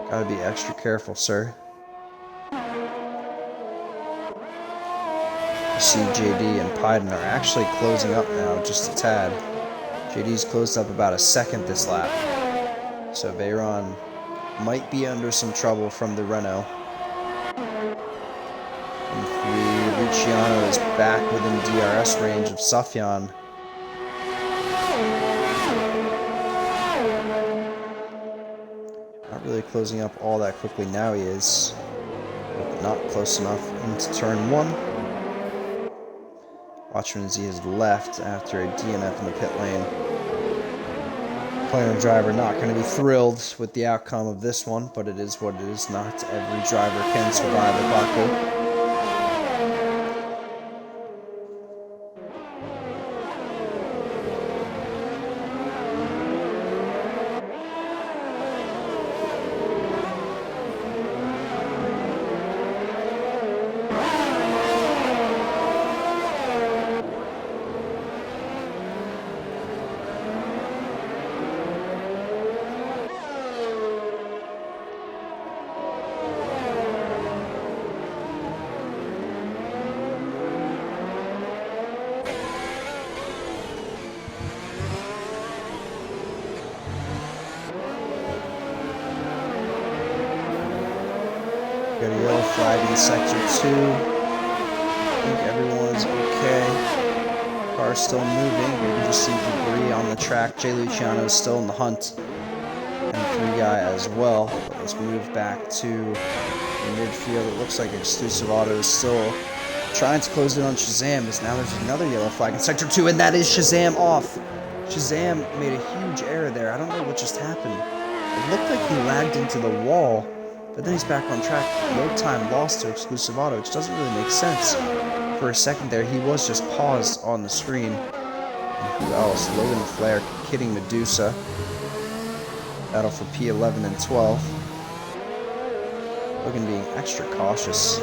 [SPEAKER 1] Gotta be extra careful, sir. You see JD and Pyden are actually closing up now, just a tad. JD's closed up about a second this lap. So Bayron might be under some trouble from the Renault. And Luciano is back within DRS range of Sufjan. Not really closing up all that quickly. Now he is, but not close enough into turn 1. Watchman Z has left after a DNF in the pit lane. McLaren driver not going to be thrilled with the outcome of this one, but it is what it is. Not every driver can survive at Baku. Got a yellow flag in sector 2. I think everyone's okay. Car car still moving. Maybe just some debris on the track. Jay Luciano is still in the hunt. M3 guy as well. But let's move back to the midfield. It looks like Exclusive Auto is still trying to close in on Shazam, as now there's another yellow flag in Sector 2, and that is Shazam off. Shazam made a huge error there. I don't know what just happened. It looked like he lagged into the wall, but then he's back on track. No time lost to Exclusive Auto, which doesn't really make sense. For a second there, he was just paused on the screen. And who else? Logan Flair kidding Medusa. Battle for P11 and 12. Logan being extra cautious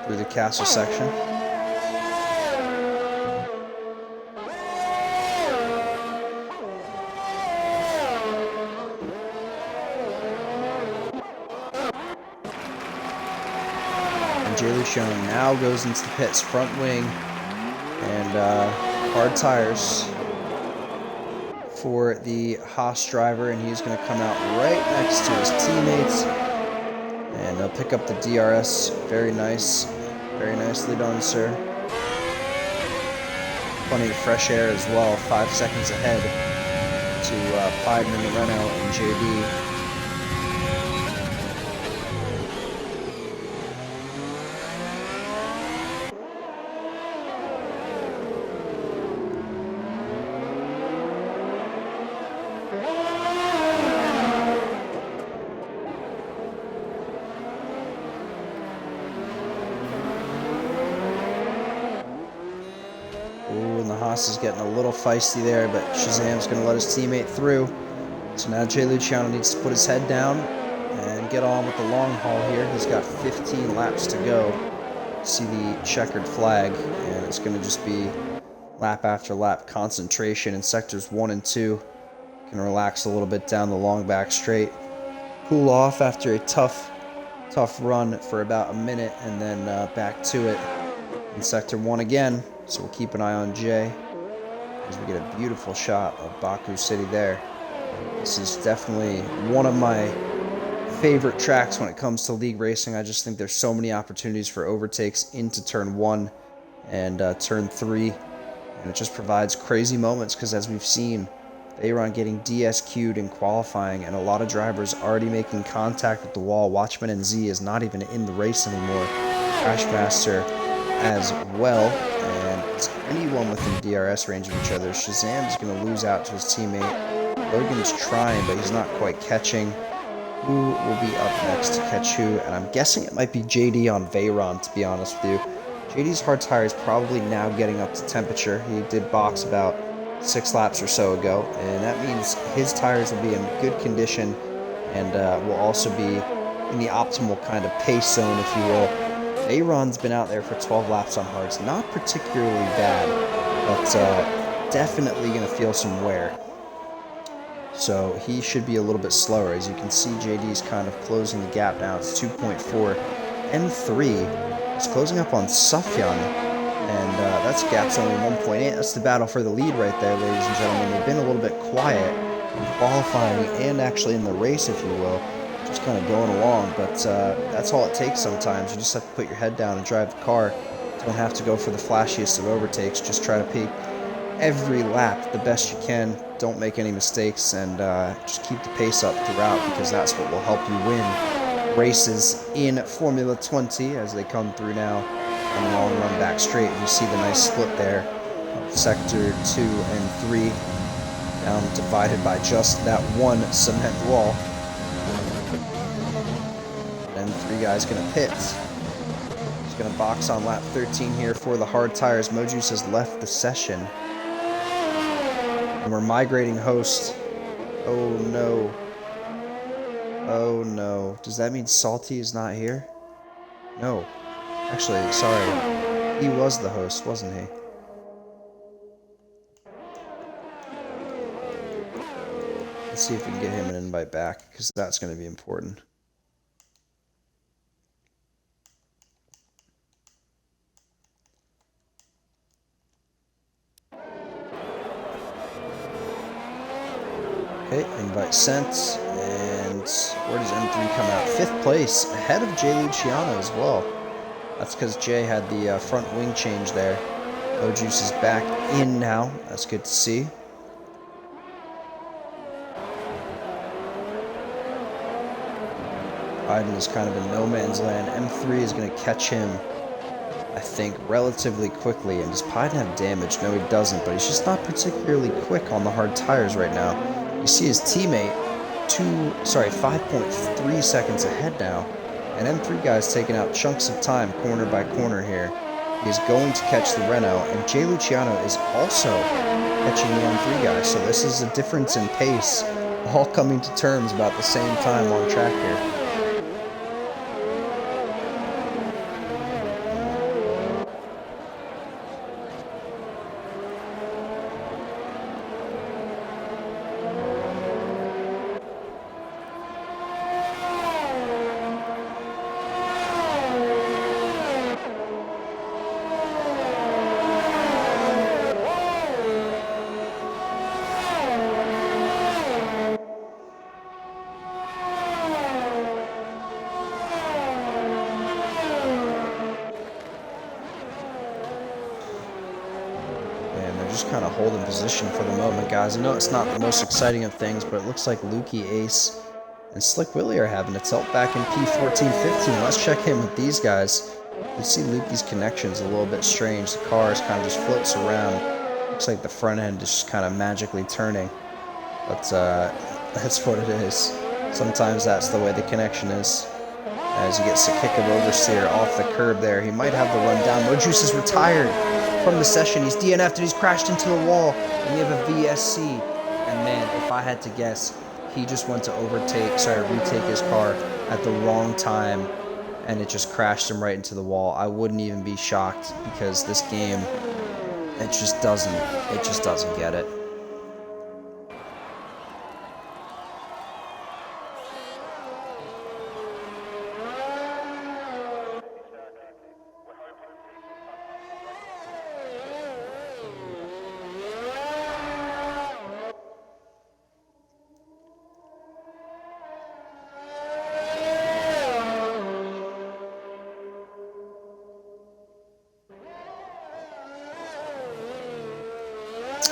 [SPEAKER 1] through the castle section. And Jay Luciano now goes into the pits, front wing, and hard tires for the Haas driver, and he's going to come out right next to his teammates, and he'll pick up the DRS. Very nice. Very nicely done, sir. Plenty of fresh air as well. 5 seconds ahead to Piedmon, Renault, and JD. Ooh, and the Haas is getting a little feisty there, but Shazam's going to let his teammate through. So now Jay Luciano needs to put his head down and get on with the long haul here. He's got 15 laps to go. See the checkered flag, and it's going to just be lap after lap concentration in sectors 1 and 2. Can relax a little bit down the long back straight. Cool off after a tough run for about a minute, and then back to it in sector 1 again. So we'll keep an eye on Jay as we get a beautiful shot of Baku City there. This is definitely one of my favorite tracks when it comes to league racing. I just think there's so many opportunities for overtakes into turn 1 and turn 3. And it just provides crazy moments because, as we've seen, Bayron getting DSQ'd in qualifying, and a lot of drivers already making contact with the wall. Watchman and Z is not even in the race anymore. Crashmaster as well, and it's anyone within DRS range of each other. Shazam's going to lose out to his teammate. Logan's trying, but he's not quite catching. Who will be up next to catch who? And I'm guessing it might be JD on Veyron, to be honest with you. JD's hard tire is probably now getting up to temperature. He did box about 6 laps or so ago, and that means his tires will be in good condition and will also be in the optimal kind of pace zone, if you will. Veyron's been out there for 12 laps on hards. Not particularly bad, but definitely going to feel some wear. So he should be a little bit slower. As you can see, JD's kind of closing the gap now. It's 2.4. M3 is closing up on Sufyan, and that's gap's only 1.8. That's the battle for the lead right there, ladies and gentlemen. They've been a little bit quiet in qualifying and actually in the race, if you will. Just kind of going along, but that's all it takes sometimes. You just have to put your head down and drive the car. Don't have to go for the flashiest of overtakes. Just try to peak every lap the best you can. Don't make any mistakes, and just keep the pace up throughout, because that's what will help you win races in Formula 20 as they come through now on the long run back straight. You see the nice split there of sector 2 and 3, down divided by just that one cement wall. And 3 guys going to pit. He's going to box on lap 13 here for the hard tires. Mojuice has left the session. And we're migrating host. Oh no. Oh no. Does that mean Salty is not here? No. Actually, sorry. He was the host, wasn't he? Let's see if we can get him an invite back, because that's going to be important. Okay, invite sent, and where does M3 come out? 5th place, ahead of Jay Luciano as well. That's because Jay had the front wing change there. Juice is back in now. That's good to see. Biden is kind of in no man's land. M3 is going to catch him, I think, relatively quickly. And does Biden have damage? No, he doesn't, but he's just not particularly quick on the hard tires right now. You see his teammate 5.3 seconds ahead now. And M3 guy's taking out chunks of time corner by corner here. He is going to catch the Renault, and Jay Luciano is also catching the M3 guy. So this is a difference in pace, all coming to terms about the same time on track here. Just kind of holding position for the moment, guys. I know it's not the most exciting of things, but it looks like Lukey, Ace, and Slick Willie are having a tilt back in P14-15. Let's check in with these guys. You see Lukey's connection's a little bit strange. The car is kind of just floats around. Looks like the front end is just kind of magically turning. But that's what it is. Sometimes that's the way the connection is. As he gets a kick of oversteer off the curb there. He might have the run down. Mojuice is retired from the session. He's DNF'd and he's crashed into the wall. And we have a VSC. And man, if I had to guess, he just went to retake his car at the wrong time, and it just crashed him right into the wall. I wouldn't even be shocked, because this game, it just doesn't get it.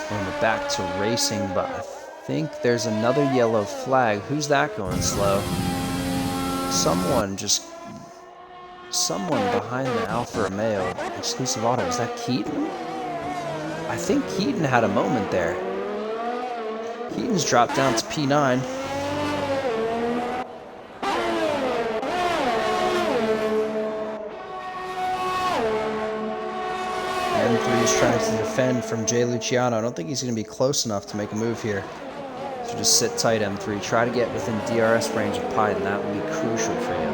[SPEAKER 1] And we're back to racing, but I think there's another yellow flag. Who's that going slow? Someone behind the Alfa Romeo exclusive auto. Is that Keaton? I think Keaton had a moment there. Keaton's dropped down to P9. M3 is trying to defend from Jay Luciano. I don't think he's going to be close enough to make a move here. So just sit tight, M3. Try to get within DRS range of Python. That would be crucial for you.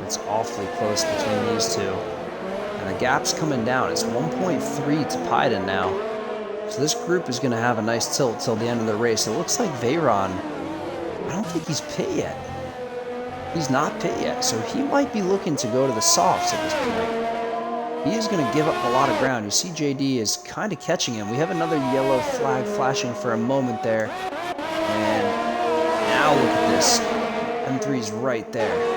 [SPEAKER 1] It's awfully close between these two. And the gap's coming down. It's 1.3 to Pyden now. So this group is going to have a nice tilt till the end of the race. It looks like Veyron, I don't think he's pit yet. He's not pit yet, so he might be looking to go to the softs at this point. He is going to give up a lot of ground. You see JD is kind of catching him. We have another yellow flag flashing for a moment there. And now look at this. M3's right there.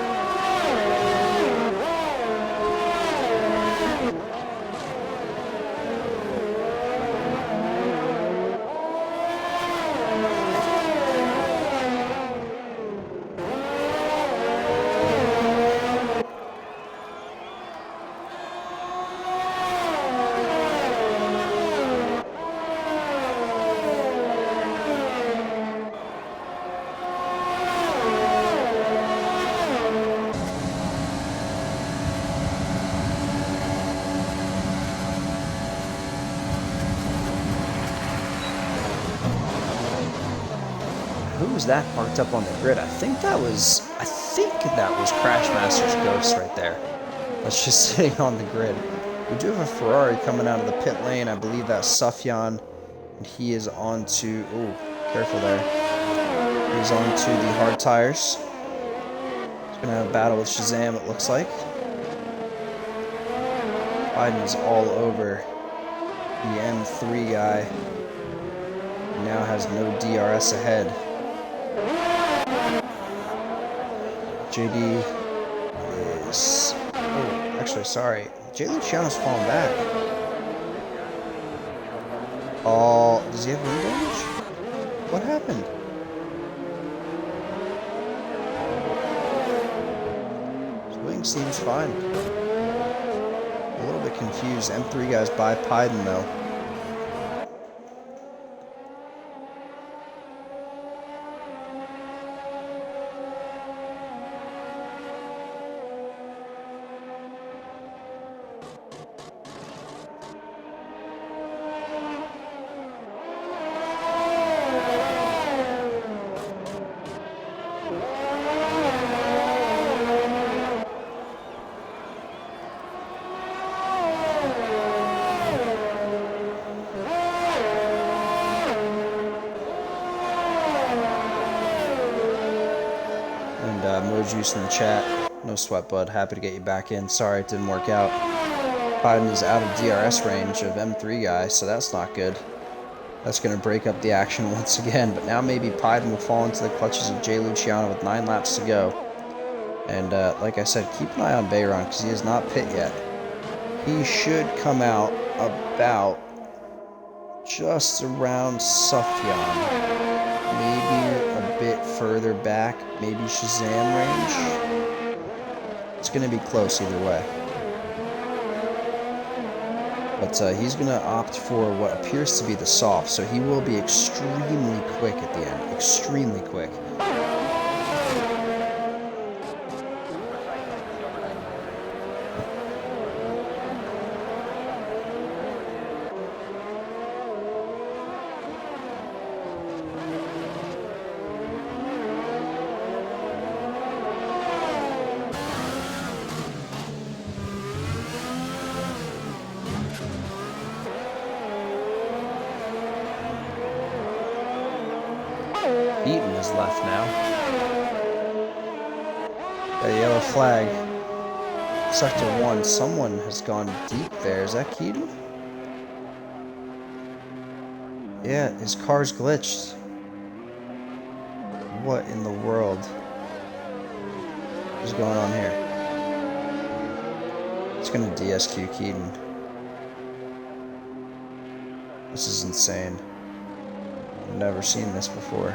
[SPEAKER 1] Who was that parked up on the grid? I think that was Crashmaster's Ghost right there. That's just sitting on the grid. We do have a Ferrari coming out of the pit lane. I believe that's Sufjan. And he is on to... Oh, careful there. He's on to the hard tires. He's going to have a battle with Shazam, it looks like. Biden's all over the M3 guy. He now has no DRS ahead. JD is... Oh, actually, sorry. Jay Luciano's falling back. Oh, does he have wind damage? What happened? His wing seems fine. A little bit confused. M3 guys by Pyden though. Juice in the chat. No sweat, bud. Happy to get you back in. Sorry it didn't work out. Biden is out of DRS range of M3 guy, so that's not good. That's going to break up the action once again, but now maybe Biden will fall into the clutches of Jay Luciano with 9 laps to go. And like I said, keep an eye on Bayron because he has not pit yet. He should come out about just around Sufjan. Maybe a bit further back, maybe Shazam range. It's going to be close either way. But he's going to opt for what appears to be the soft, so he will be extremely quick at the end. Extremely quick. Eaton is left now. A yellow flag. Sector 1. Someone has gone deep there. Is that Keaton? Yeah, his car's glitched. What in the world is going on here? It's gonna DSQ Keaton. This is insane. I've never seen this before.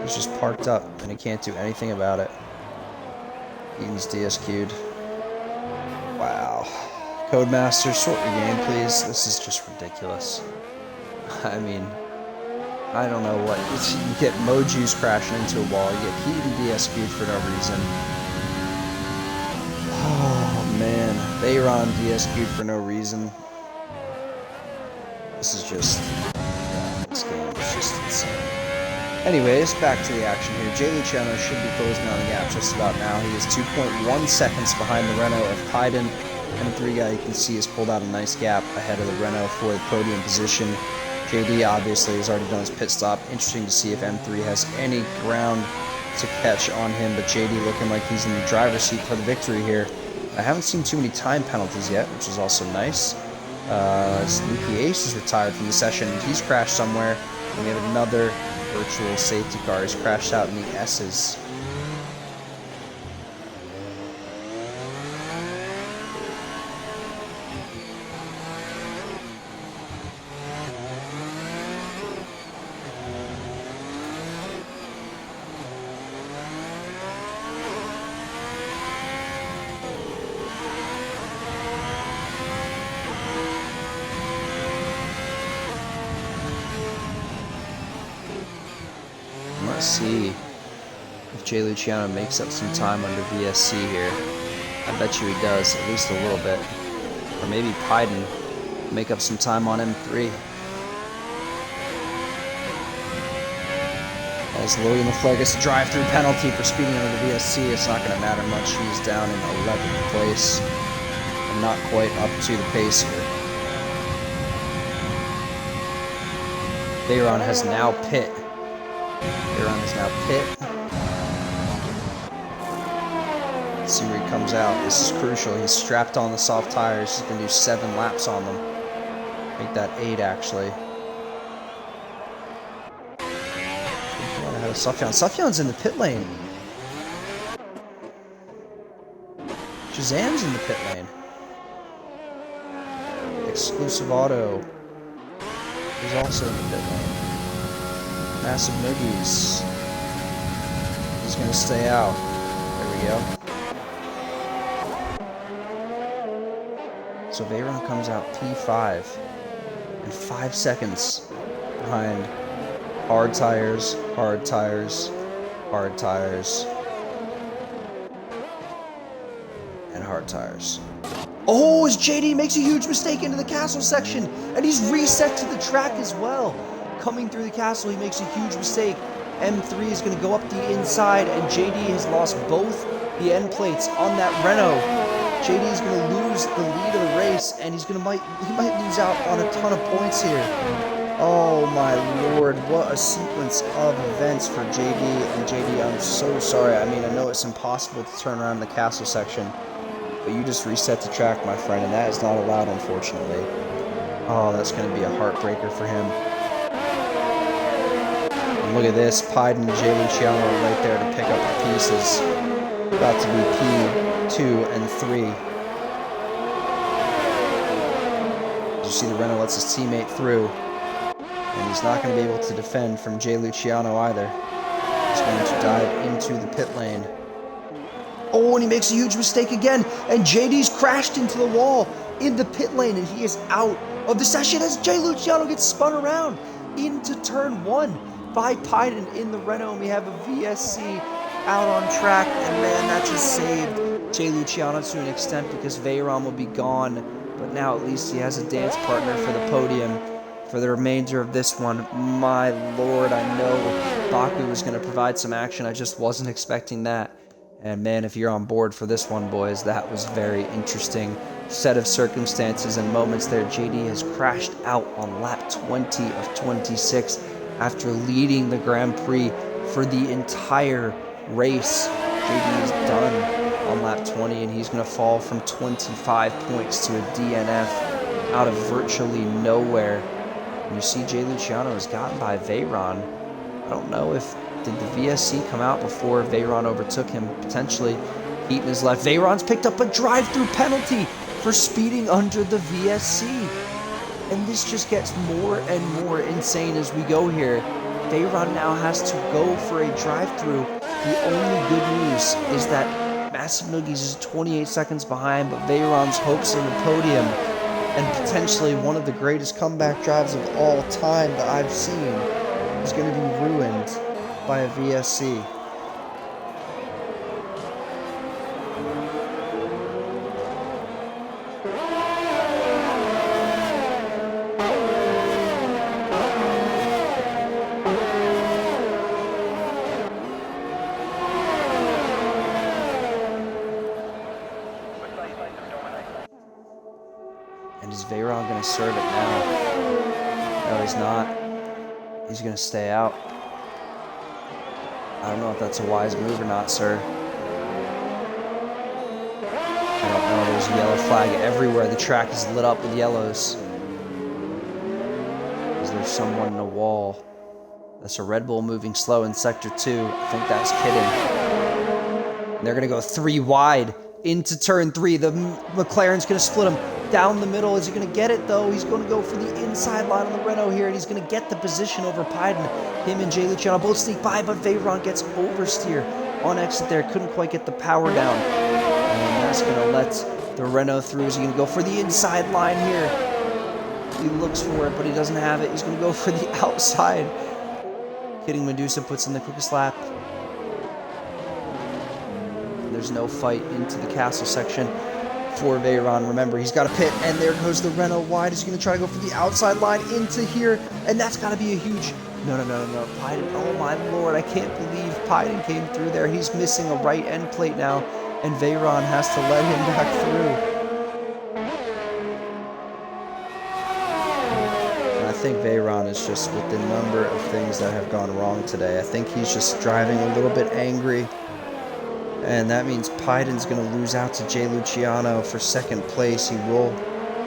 [SPEAKER 1] He's just parked up, and he can't do anything about it. Eaton's DSQ'd. Wow. Codemaster, sort your game, please. This is just ridiculous. I mean, I don't know what. You get Moju's crashing into a wall. You get Keaton DSQ'd for no reason. Oh, man. Bayron DSQ'd for no reason. This is just... This game is just insane. Anyways, back to the action here. Jay Luciano should be closing on the gap just about now. He is 2.1 seconds behind the Renault of Pyden. M3 guy, you can see, has pulled out a nice gap ahead of the Renault for the podium position. JD obviously has already done his pit stop. Interesting to see if M3 has any ground to catch on him, but JD looking like he's in the driver's seat for the victory here. I haven't seen too many time penalties yet, which is also nice. Sleepy Ace is retired from the session. He's crashed somewhere. And we have another virtual safety car. He's crashed out in the S's. Let's see if Jay Luciano makes up some time under VSC here. I bet you he does, at least a little bit. Or maybe Pyden make up some time on M3. As Logan LaFleur gets a drive-through penalty for speeding under the VSC, it's not going to matter much. He's down in 11th place. And not quite up to the pace here. Veyron has now pit. Veyron is now pit. Let's see where he comes out. This is crucial. He's strapped on the soft tires. He's going to do 7 laps on them. Make that 8, actually. Ahead of Sufjan. Sufjan's in the pit lane. Shazam's in the pit lane. Exclusive Auto is also in the pit lane. Massive Noogies. He's going to stay out. There we go. So Veyron comes out P5 and 5 seconds behind hard tires, hard tires, hard tires, and hard tires. Oh, as JD makes a huge mistake into the castle section, and he's reset to the track as well. Coming through the castle, he makes a huge mistake. M3 is going to go up the inside, and JD has lost both the end plates on that Renault. JD is going to lose the lead of the race, and he might lose out on a ton of points here. Oh my lord, what a sequence of events for JD. And JD, I'm so sorry. I mean, I know it's impossible to turn around the castle section, but you just reset the track, my friend, and that is not allowed, unfortunately. Oh, that's going to be a heartbreaker for him. And look at this, Pyden and Jay Luciano are right there to pick up the pieces. About to be P2 and 3. As you see, the Renault lets his teammate through. And he's not going to be able to defend from Jay Luciano either. He's going to dive into the pit lane. Oh, and he makes a huge mistake again. And JD's crashed into the wall in the pit lane, and he is out of the session as Jay Luciano gets spun around into turn 1 by Pyden in the Renault. And we have a VSC out on track, and man, that just saved Jay Luciano to an extent because Veyron will be gone. But now at least he has a dance partner for the podium for the remainder of this one. My lord, I know Baku was going to provide some action. I just wasn't expecting that. And man, if you're on board for this one, boys, that was very interesting set of circumstances and moments there. JD has crashed out on lap 20 of 26 after leading the Grand Prix for the entire race. JD is done on lap 20, and he's going to fall from 25 points to a DNF out of virtually nowhere. And you see Jay Luciano is gotten by Veyron. I don't know if did the VSC come out before Veyron overtook him, potentially Heaton is left. Veyron's picked up a drive-through penalty for speeding under the VSC. And this just gets more and more insane as we go here. Veyron now has to go for a drive-through. The only good news is that Massive Noogies is 28 seconds behind, but Veyron's hopes of the podium and potentially one of the greatest comeback drives of all time that I've seen is going to be ruined by a VSC. And is Veyron going to serve it now? No, he's not. He's going to stay out. I don't know if that's a wise move or not, sir. I don't know. There's a yellow flag everywhere. The track is lit up with yellows. Is there someone in a wall? That's a Red Bull moving slow in Sector 2. I think that's kidding. And they're going to go 3 wide into turn 3. The McLaren's going to split him down the middle. Is he going to get it, though? He's going to go for the inside line on the Renault here, and he's going to get the position over Pyden. Him and Jay Luciano both sneak by, but Veyron gets oversteer on exit there. Couldn't quite get the power down. And that's going to let the Renault through. Is he going to go for the inside line here? He looks for it, but he doesn't have it. He's going to go for the outside. Kidding Medusa puts in the quickest lap. There's no fight into the castle section for Veyron. Remember, he's got a pit, and there goes the Renault wide. He's going to try to go for the outside line into here, and that's got to be a huge... No. Pyden, oh my lord, I can't believe Pyden came through there. He's missing a right end plate now, and Veyron has to let him back through. think Veyron is just, with the number of things that have gone wrong today, I think he's just driving a little bit angry. And that means Pyden's going to lose out to Jay Luciano for second place. He will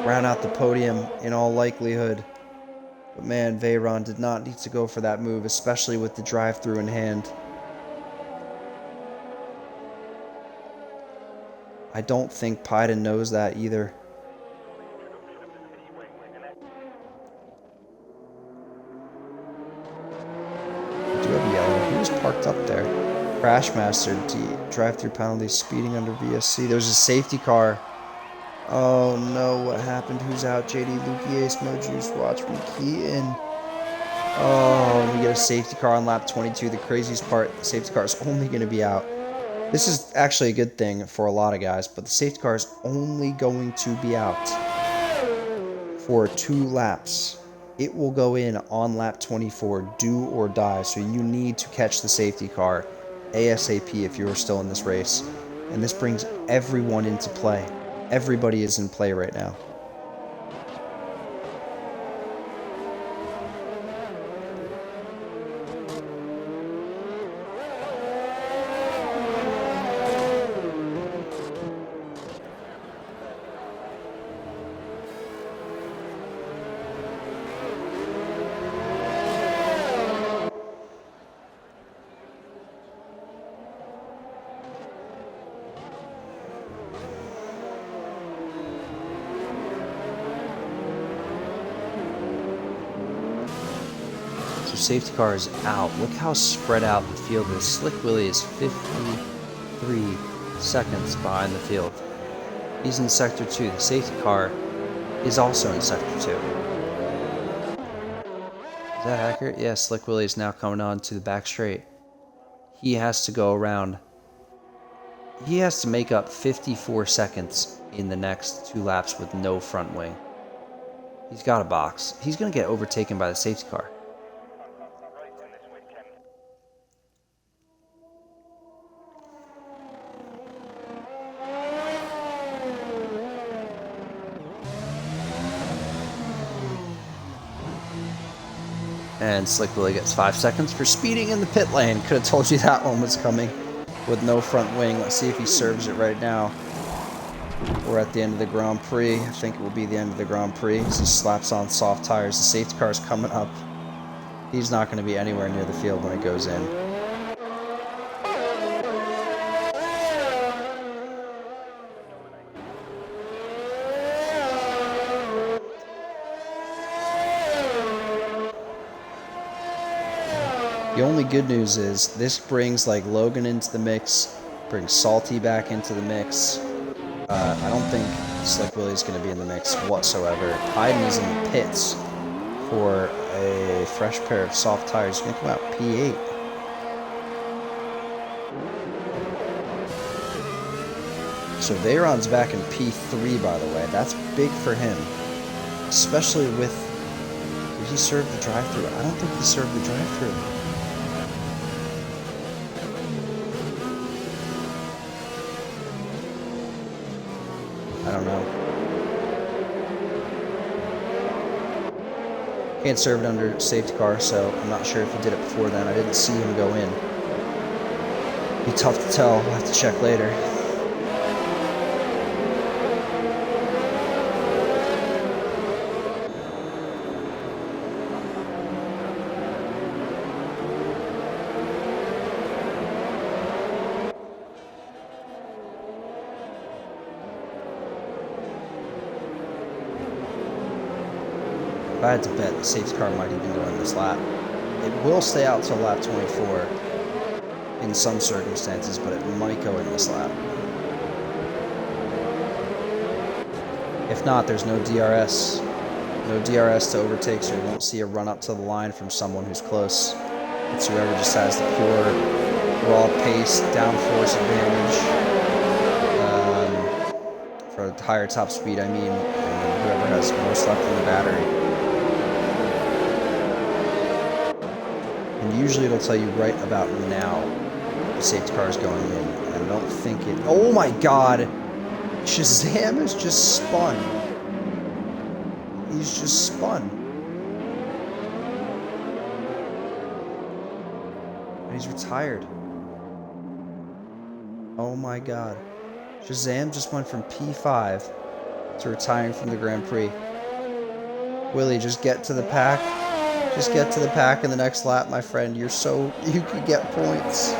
[SPEAKER 1] round out the podium in all likelihood. But man, Veyron did not need to go for that move, especially with the drive-through in hand. I don't think Pyden knows that either. We do have yellow. He was parked up there. Crashmaster, drive-through penalty, speeding under VSC. There's a safety car. Oh no, what happened? Who's out? JD, Luki, Ace, Mojuice, Watch Me, Keaton. Oh, we get a safety car on lap 22. The craziest part, the safety car is only going to be out. This is actually a good thing for a lot of guys, but the safety car is only going to be out for 2 laps. It will go in on lap 24, do or die. So you need to catch the safety car ASAP if you're still in this race. And this brings everyone into play. Everybody is in play right now. Safety car is out. Look how spread out the field is. Slick Willie is 53 seconds behind the field. He's in Sector 2. The safety car is also in Sector 2. Is that accurate? Yeah, Slick Willie is now coming on to the back straight. He has to go around. He has to make up 54 seconds in the next 2 laps with no front wing. He's got a box. He's going to get overtaken by the safety car. And Slick Willie gets 5 seconds for speeding in the pit lane. Could have told you that one was coming with no front wing. Let's see if he serves it right now. We're at the end of the Grand Prix. I think it will be the end of the Grand Prix as he slaps on soft tires. The safety car is coming up. He's not going to be anywhere near the field when it goes in. The only good news is this brings like Logan into the mix, brings Salty back into the mix. I don't think Slick Willie is going to be in the mix whatsoever. Pyden is in the pits for a fresh pair of soft tires. He's going to come out P8. So Veyron's back in P3, by the way. That's big for him, especially with... Did he serve the drive-thru? I don't think he served the drive-thru. I don't know. Can't serve it under safety car, so I'm not sure if he did it before then. I didn't see him go in. Be tough to tell. We'll have to check later. If I had to bet, the safety car might even go in this lap. It will stay out till lap 24 in some circumstances, but it might go in this lap. If not, there's no DRS. No DRS to overtake, so you won't see a run up to the line from someone who's close. It's whoever just has the pure raw pace, downforce advantage for higher top speed, I mean, and whoever has most left in the battery. And usually it'll tell you right about now the safety car is going in. And I don't think it... Oh my god! Shazam has just spun. He's just spun. He's retired. Oh my god. Shazam just went from P5 to retiring from the Grand Prix. Willie, just get to the pack. Just get to the pack in the next lap, my friend. You could get points.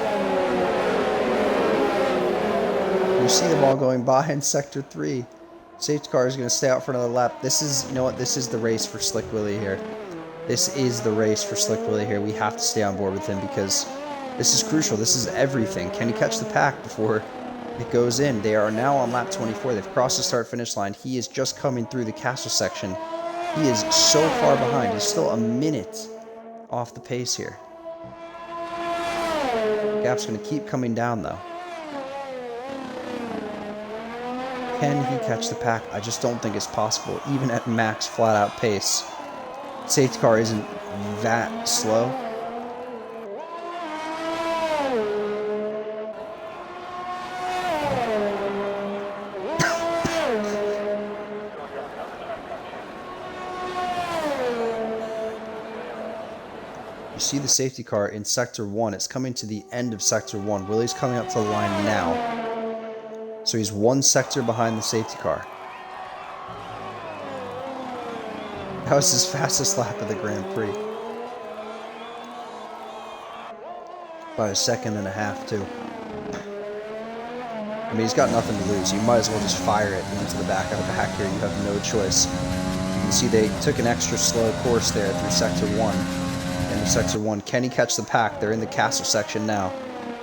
[SPEAKER 1] You see them all going by in Sector 3. Safety car is going to stay out for another lap. This is, you know what, this is the race for Slick Willie here. This is the race for Slick Willie here. We have to stay on board with him because this is crucial. This is everything. Can he catch the pack before it goes in? They are now on lap 24. They've crossed the start-finish line. He is just coming through the castle section. He is so far behind. He's still a minute off the pace here. Gap's going to keep coming down, though. Can he catch the pack? I just don't think it's possible, even at max flat-out pace. Safety car isn't that slow. You see the safety car in Sector 1. It's coming to the end of Sector 1. Willie's coming up to the line now. So he's one sector behind the safety car. That was his fastest lap of the Grand Prix. By a second and a half, too. I mean, he's got nothing to lose. You might as well just fire it into the back of the back here. You have no choice. You can see they took an extra slow course there through Sector 1. Into Sector 1. Can he catch the pack? They're in the castle section now.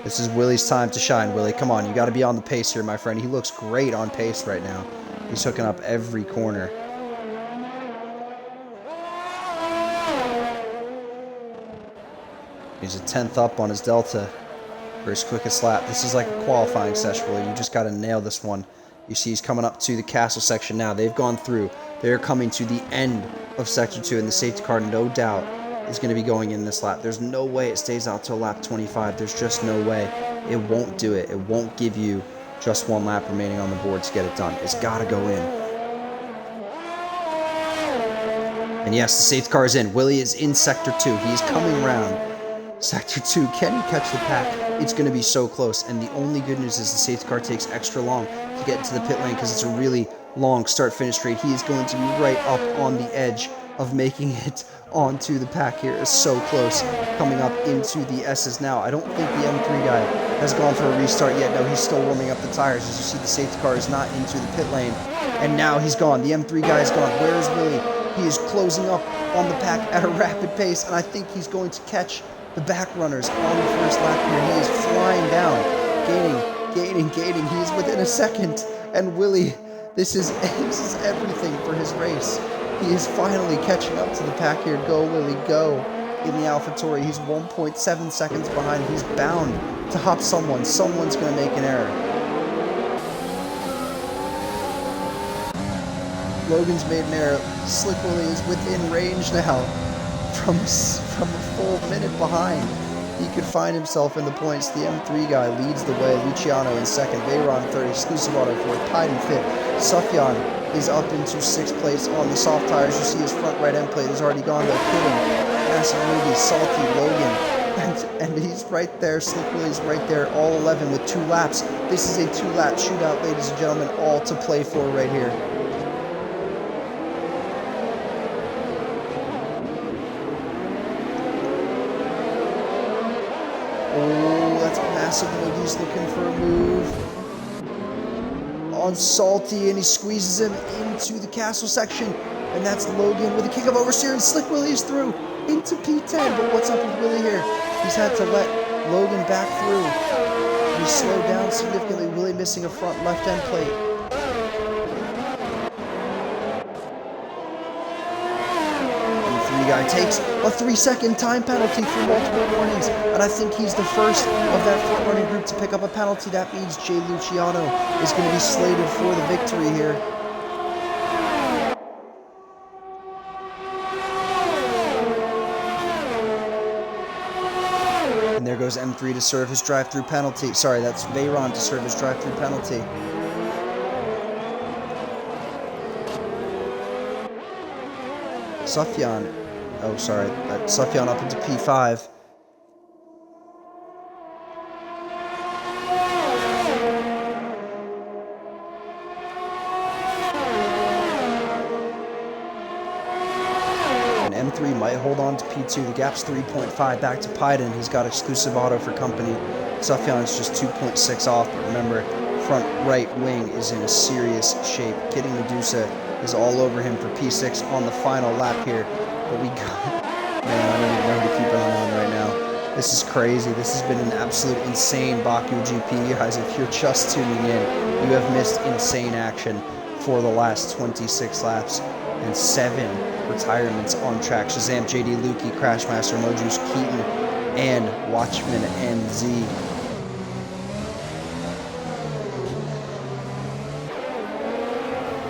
[SPEAKER 1] This is Willie's time to shine, Willie. Come on, you got to be on the pace here, my friend. He looks great on pace right now. He's hooking up every corner. He's a 10th up on his delta for his quickest lap. This is like a qualifying session, Willie. You just got to nail this one. You see he's coming up to the castle section now. They've gone through. They're coming to the end of Sector 2, and the safety car, no doubt, is going to be going in this lap. There's no way it stays out till lap 25. There's just no way. It won't do it. It won't give you just one lap remaining on the board to get it done. It's got to go in. And yes, the safety car is in. Willie is in Sector 2. He is coming around Sector 2. Can he catch the pack? It's going to be so close. And the only good news is the safety car takes extra long to get into the pit lane because it's a really long start-finish straight. He is going to be right up on the edge of making it onto the pack here. Is so close, coming up into the S's now. I don't think the M3 guy has gone for a restart yet. No, he's still warming up the tires. As you see, the safety car is not into the pit lane, and now he's gone. The M3 guy is gone. Where is Willie? He is closing up on the pack at a rapid pace, and I think he's going to catch the back runners on the first lap here. He is flying down, gaining. He is within a second, and Willie, this is everything for his race. He is finally catching up to the pack here. Go, Willie, go. In the AlphaTauri, he's 1.7 seconds behind. He's bound to hop someone. Someone's going to make an error. Logan's made an error. Slick Willie is within range now. From a full minute behind. He could find himself in the points. The M3 guy leads the way. Luciano in second. Veyron third. Exclusive Auto fourth. Pied in fifth. Sufjan is up into 6th place on the soft tires. You see his front right end plate has already gone though. Kidding. Massive Ruby, Salty, Logan. And he's right there. Slick Willie's right there. All 11 with 2 laps. This is a 2-lap shootout, ladies and gentlemen. All to play for right here. Oh, that's massive. Logan's looking for a move on Salty, and he squeezes him into the castle section, and that's Logan with a kick of oversteer, and Slick Willie is through into P10. But what's up with Willie here? He's had to let Logan back through. He's slowed down significantly. Willie missing a front left end plate. Guy takes a 3-second time penalty for multiple warnings, and I think he's the first of that front-running group to pick up a penalty. That means Jay Luciano is going to be slated for the victory here. And there goes M3 to serve his drive-through penalty. Sorry, that's Veyron to serve his drive-through penalty. Sufjan. Oh, sorry. Sufjan up into P5. M3 might hold on to P2. The gap's 3.5 back to Pyden. He's got exclusive auto for company. Sufjan's just 2.6 off, but remember, front right wing is in serious shape. Kidding Medusa is all over him for P6 on the final lap here. But we got... Man, I don't even know who to keep an eye on right now. This is crazy. This has been an absolute insane Baku GP. Guys, if you're just tuning in, you have missed insane action for the last 26 laps and 7 retirements on track. Shazam, JD Lukey, Crashmaster, Mojus, Keaton, and Watchman NZ.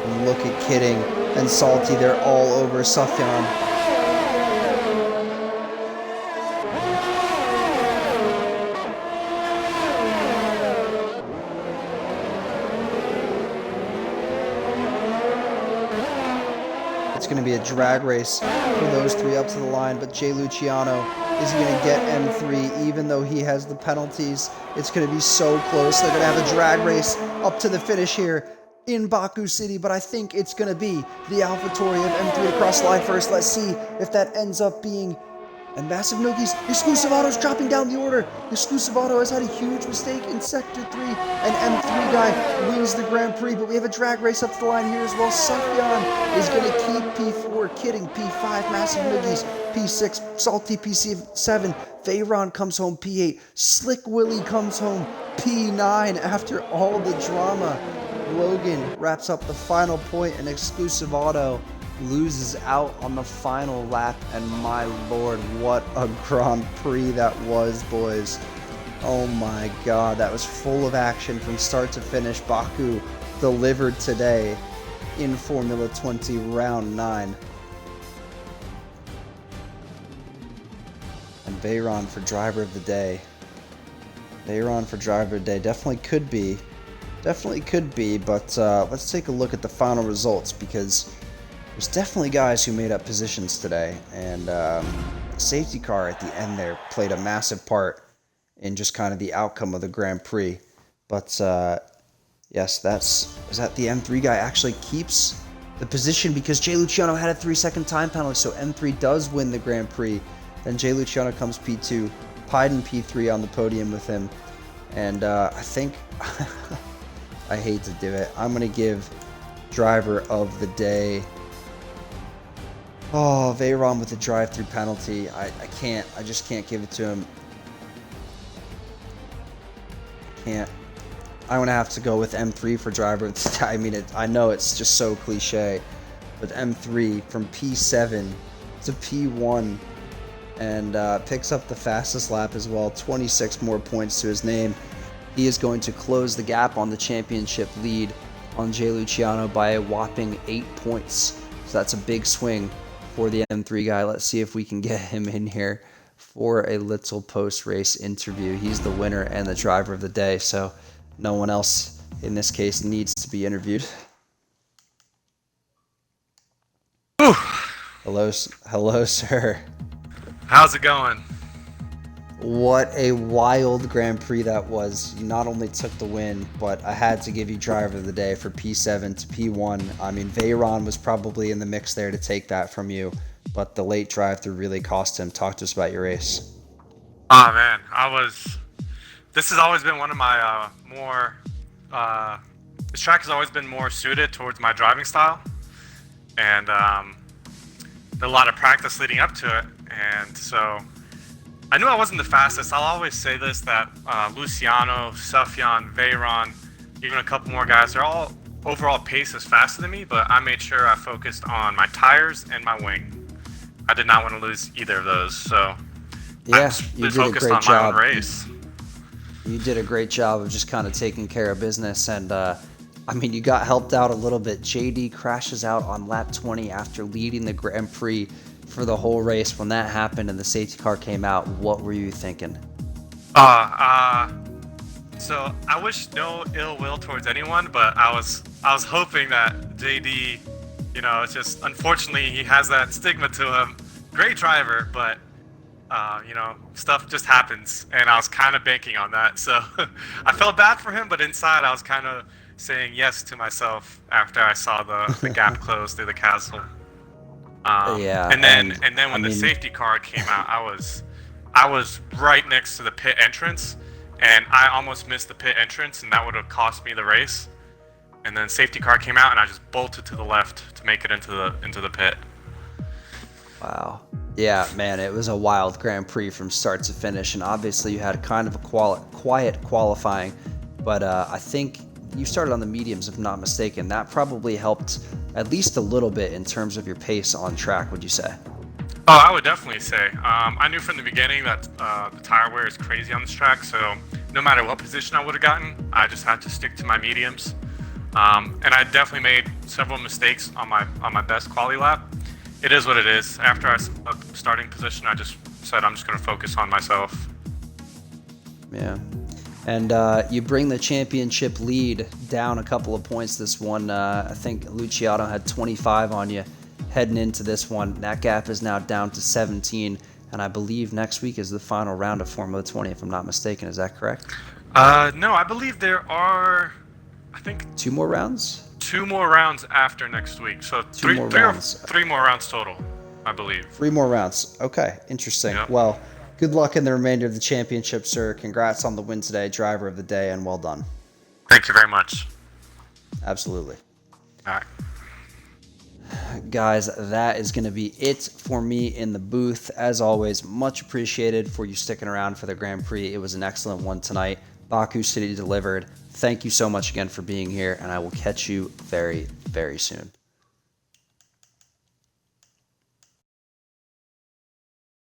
[SPEAKER 1] And look at Kidding and Salty. They're all over Sufjan. It's going to be a drag race for those 3 up to the line, but Jay Luciano is going to get M3 even though he has the penalties. It's going to be so close. They're going to have a drag race up to the finish here in Baku City, but I think it's going to be the AlphaTauri of M3 across the line first. Let's see if that ends up being... And Massive Noogies, Exclusive Auto's dropping down the order. Exclusive Auto has had a huge mistake in Sector 3, and M3 guy wins the Grand Prix, but we have a drag race up to the line here as well. Sufjan is going to keep P4, Kidding P5, Massive Noogies P6, Salty P7, Veyron comes home P8, Slick Willy comes home P9 after all the drama. Logan wraps up the final point, and Exclusive Auto loses out on the final lap, and my lord, what a Grand Prix that was, boys. Oh my god, that was full of action from start to finish. Baku delivered today in Formula 20 round 9. And Veyron for driver of the day. Veyron for driver of the day. Definitely could be, but let's take a look at the final results, because there's definitely guys who made up positions today, and the safety car at the end there played a massive part in just kind of the outcome of the Grand Prix. But yes, is that the M3 guy actually keeps the position, because Jay Luciano had a 3-second time penalty, so M3 does win the Grand Prix. Then Jay Luciano comes P2, Pyden P3 on the podium with him, and I think I hate to do it, I'm gonna give driver of the day. Oh, Veyron with the drive-through penalty. I just can't give it to him. Can't. I'm going to have to go with M3 for driver. I mean, I know it's just so cliche, but M3 from P7 to P1, and picks up the fastest lap as well. 26 more points to his name. He is going to close the gap on the championship lead on Jay Luciano by a whopping 8 points. So that's a big swing for the M3 guy. Let's see if we can get him in here for a little post-race interview. He's the winner and the driver of the day, so no one else in this case needs to be interviewed.
[SPEAKER 2] Ooh.
[SPEAKER 1] Hello, sir.
[SPEAKER 2] How's it going?
[SPEAKER 1] What a wild Grand Prix that was. You not only took the win, but I had to give you driver of the day for P7 to P1. I mean, Veyron was probably in the mix there to take that from you, but the late drive-through really cost him. Talk to us about your race.
[SPEAKER 2] Oh man, this has always been one of my this track has always been more suited towards my driving style, and a lot of practice leading up to it, and so I knew I wasn't the fastest. I'll always say this, that Luciano, Sufjan, Veyron, even a couple more guys, they're all overall pace is faster than me, but I made sure I focused on my tires and my wing. I did not want to lose either of those, so
[SPEAKER 1] yeah,
[SPEAKER 2] I focused on my own race.
[SPEAKER 1] You did a great job of just kind of taking care of business, and I mean, you got helped out a little bit. JD crashes out on lap 20 after leading the Grand Prix for the whole race. When that happened and the safety car came out, what were you thinking?
[SPEAKER 2] So I wish no ill will towards anyone, but I was hoping that JD, you know, it's just unfortunately he has that stigma to him. Great driver, but you know, stuff just happens, and I was kind of banking on that. So I felt bad for him, but inside I was kind of saying yes to myself after I saw the gap close through the castle.
[SPEAKER 1] Yeah,
[SPEAKER 2] And then when
[SPEAKER 1] I
[SPEAKER 2] the
[SPEAKER 1] mean,
[SPEAKER 2] safety car came out, I was right next to the pit entrance, and I almost missed the pit entrance, and that would have cost me the race. And then safety car came out, and I just bolted to the left to make it into the pit.
[SPEAKER 1] wow. Yeah, man, it was a wild Grand Prix from start to finish, and obviously you had kind of a quiet qualifying, but I think you started on the mediums, if not mistaken. That probably helped at least a little bit in terms of your pace on track, would you say?
[SPEAKER 2] Oh, I would definitely say. I knew from the beginning that the tire wear is crazy on this track, so no matter what position I would have gotten, I just had to stick to my mediums. And I definitely made several mistakes on my best quali lap. It is what it is. After I starting position, I just said I'm just going to focus on myself.
[SPEAKER 1] Yeah. And you bring the championship lead down a couple of points this one. I think Luciano had 25 on you heading into this one. That gap is now down to 17, and I believe next week is the final round of Formula 20, if I'm not mistaken. Is that correct?
[SPEAKER 2] No, I believe there are, I think,
[SPEAKER 1] 2 more rounds?
[SPEAKER 2] 2 more rounds after next week. So
[SPEAKER 1] Two more rounds.
[SPEAKER 2] 3 more rounds total, I believe.
[SPEAKER 1] 3 more rounds. Okay, interesting.
[SPEAKER 2] Yep.
[SPEAKER 1] Well, good luck in the remainder of the championship, sir. Congrats on the win today, driver of the day, and well done.
[SPEAKER 2] Thank you very much.
[SPEAKER 1] Absolutely.
[SPEAKER 2] All right.
[SPEAKER 1] Guys, that is going to be it for me in the booth. As always, much appreciated for you sticking around for the Grand Prix. It was an excellent one tonight. Baku City delivered. Thank you so much again for being here, and I will catch you very, very soon.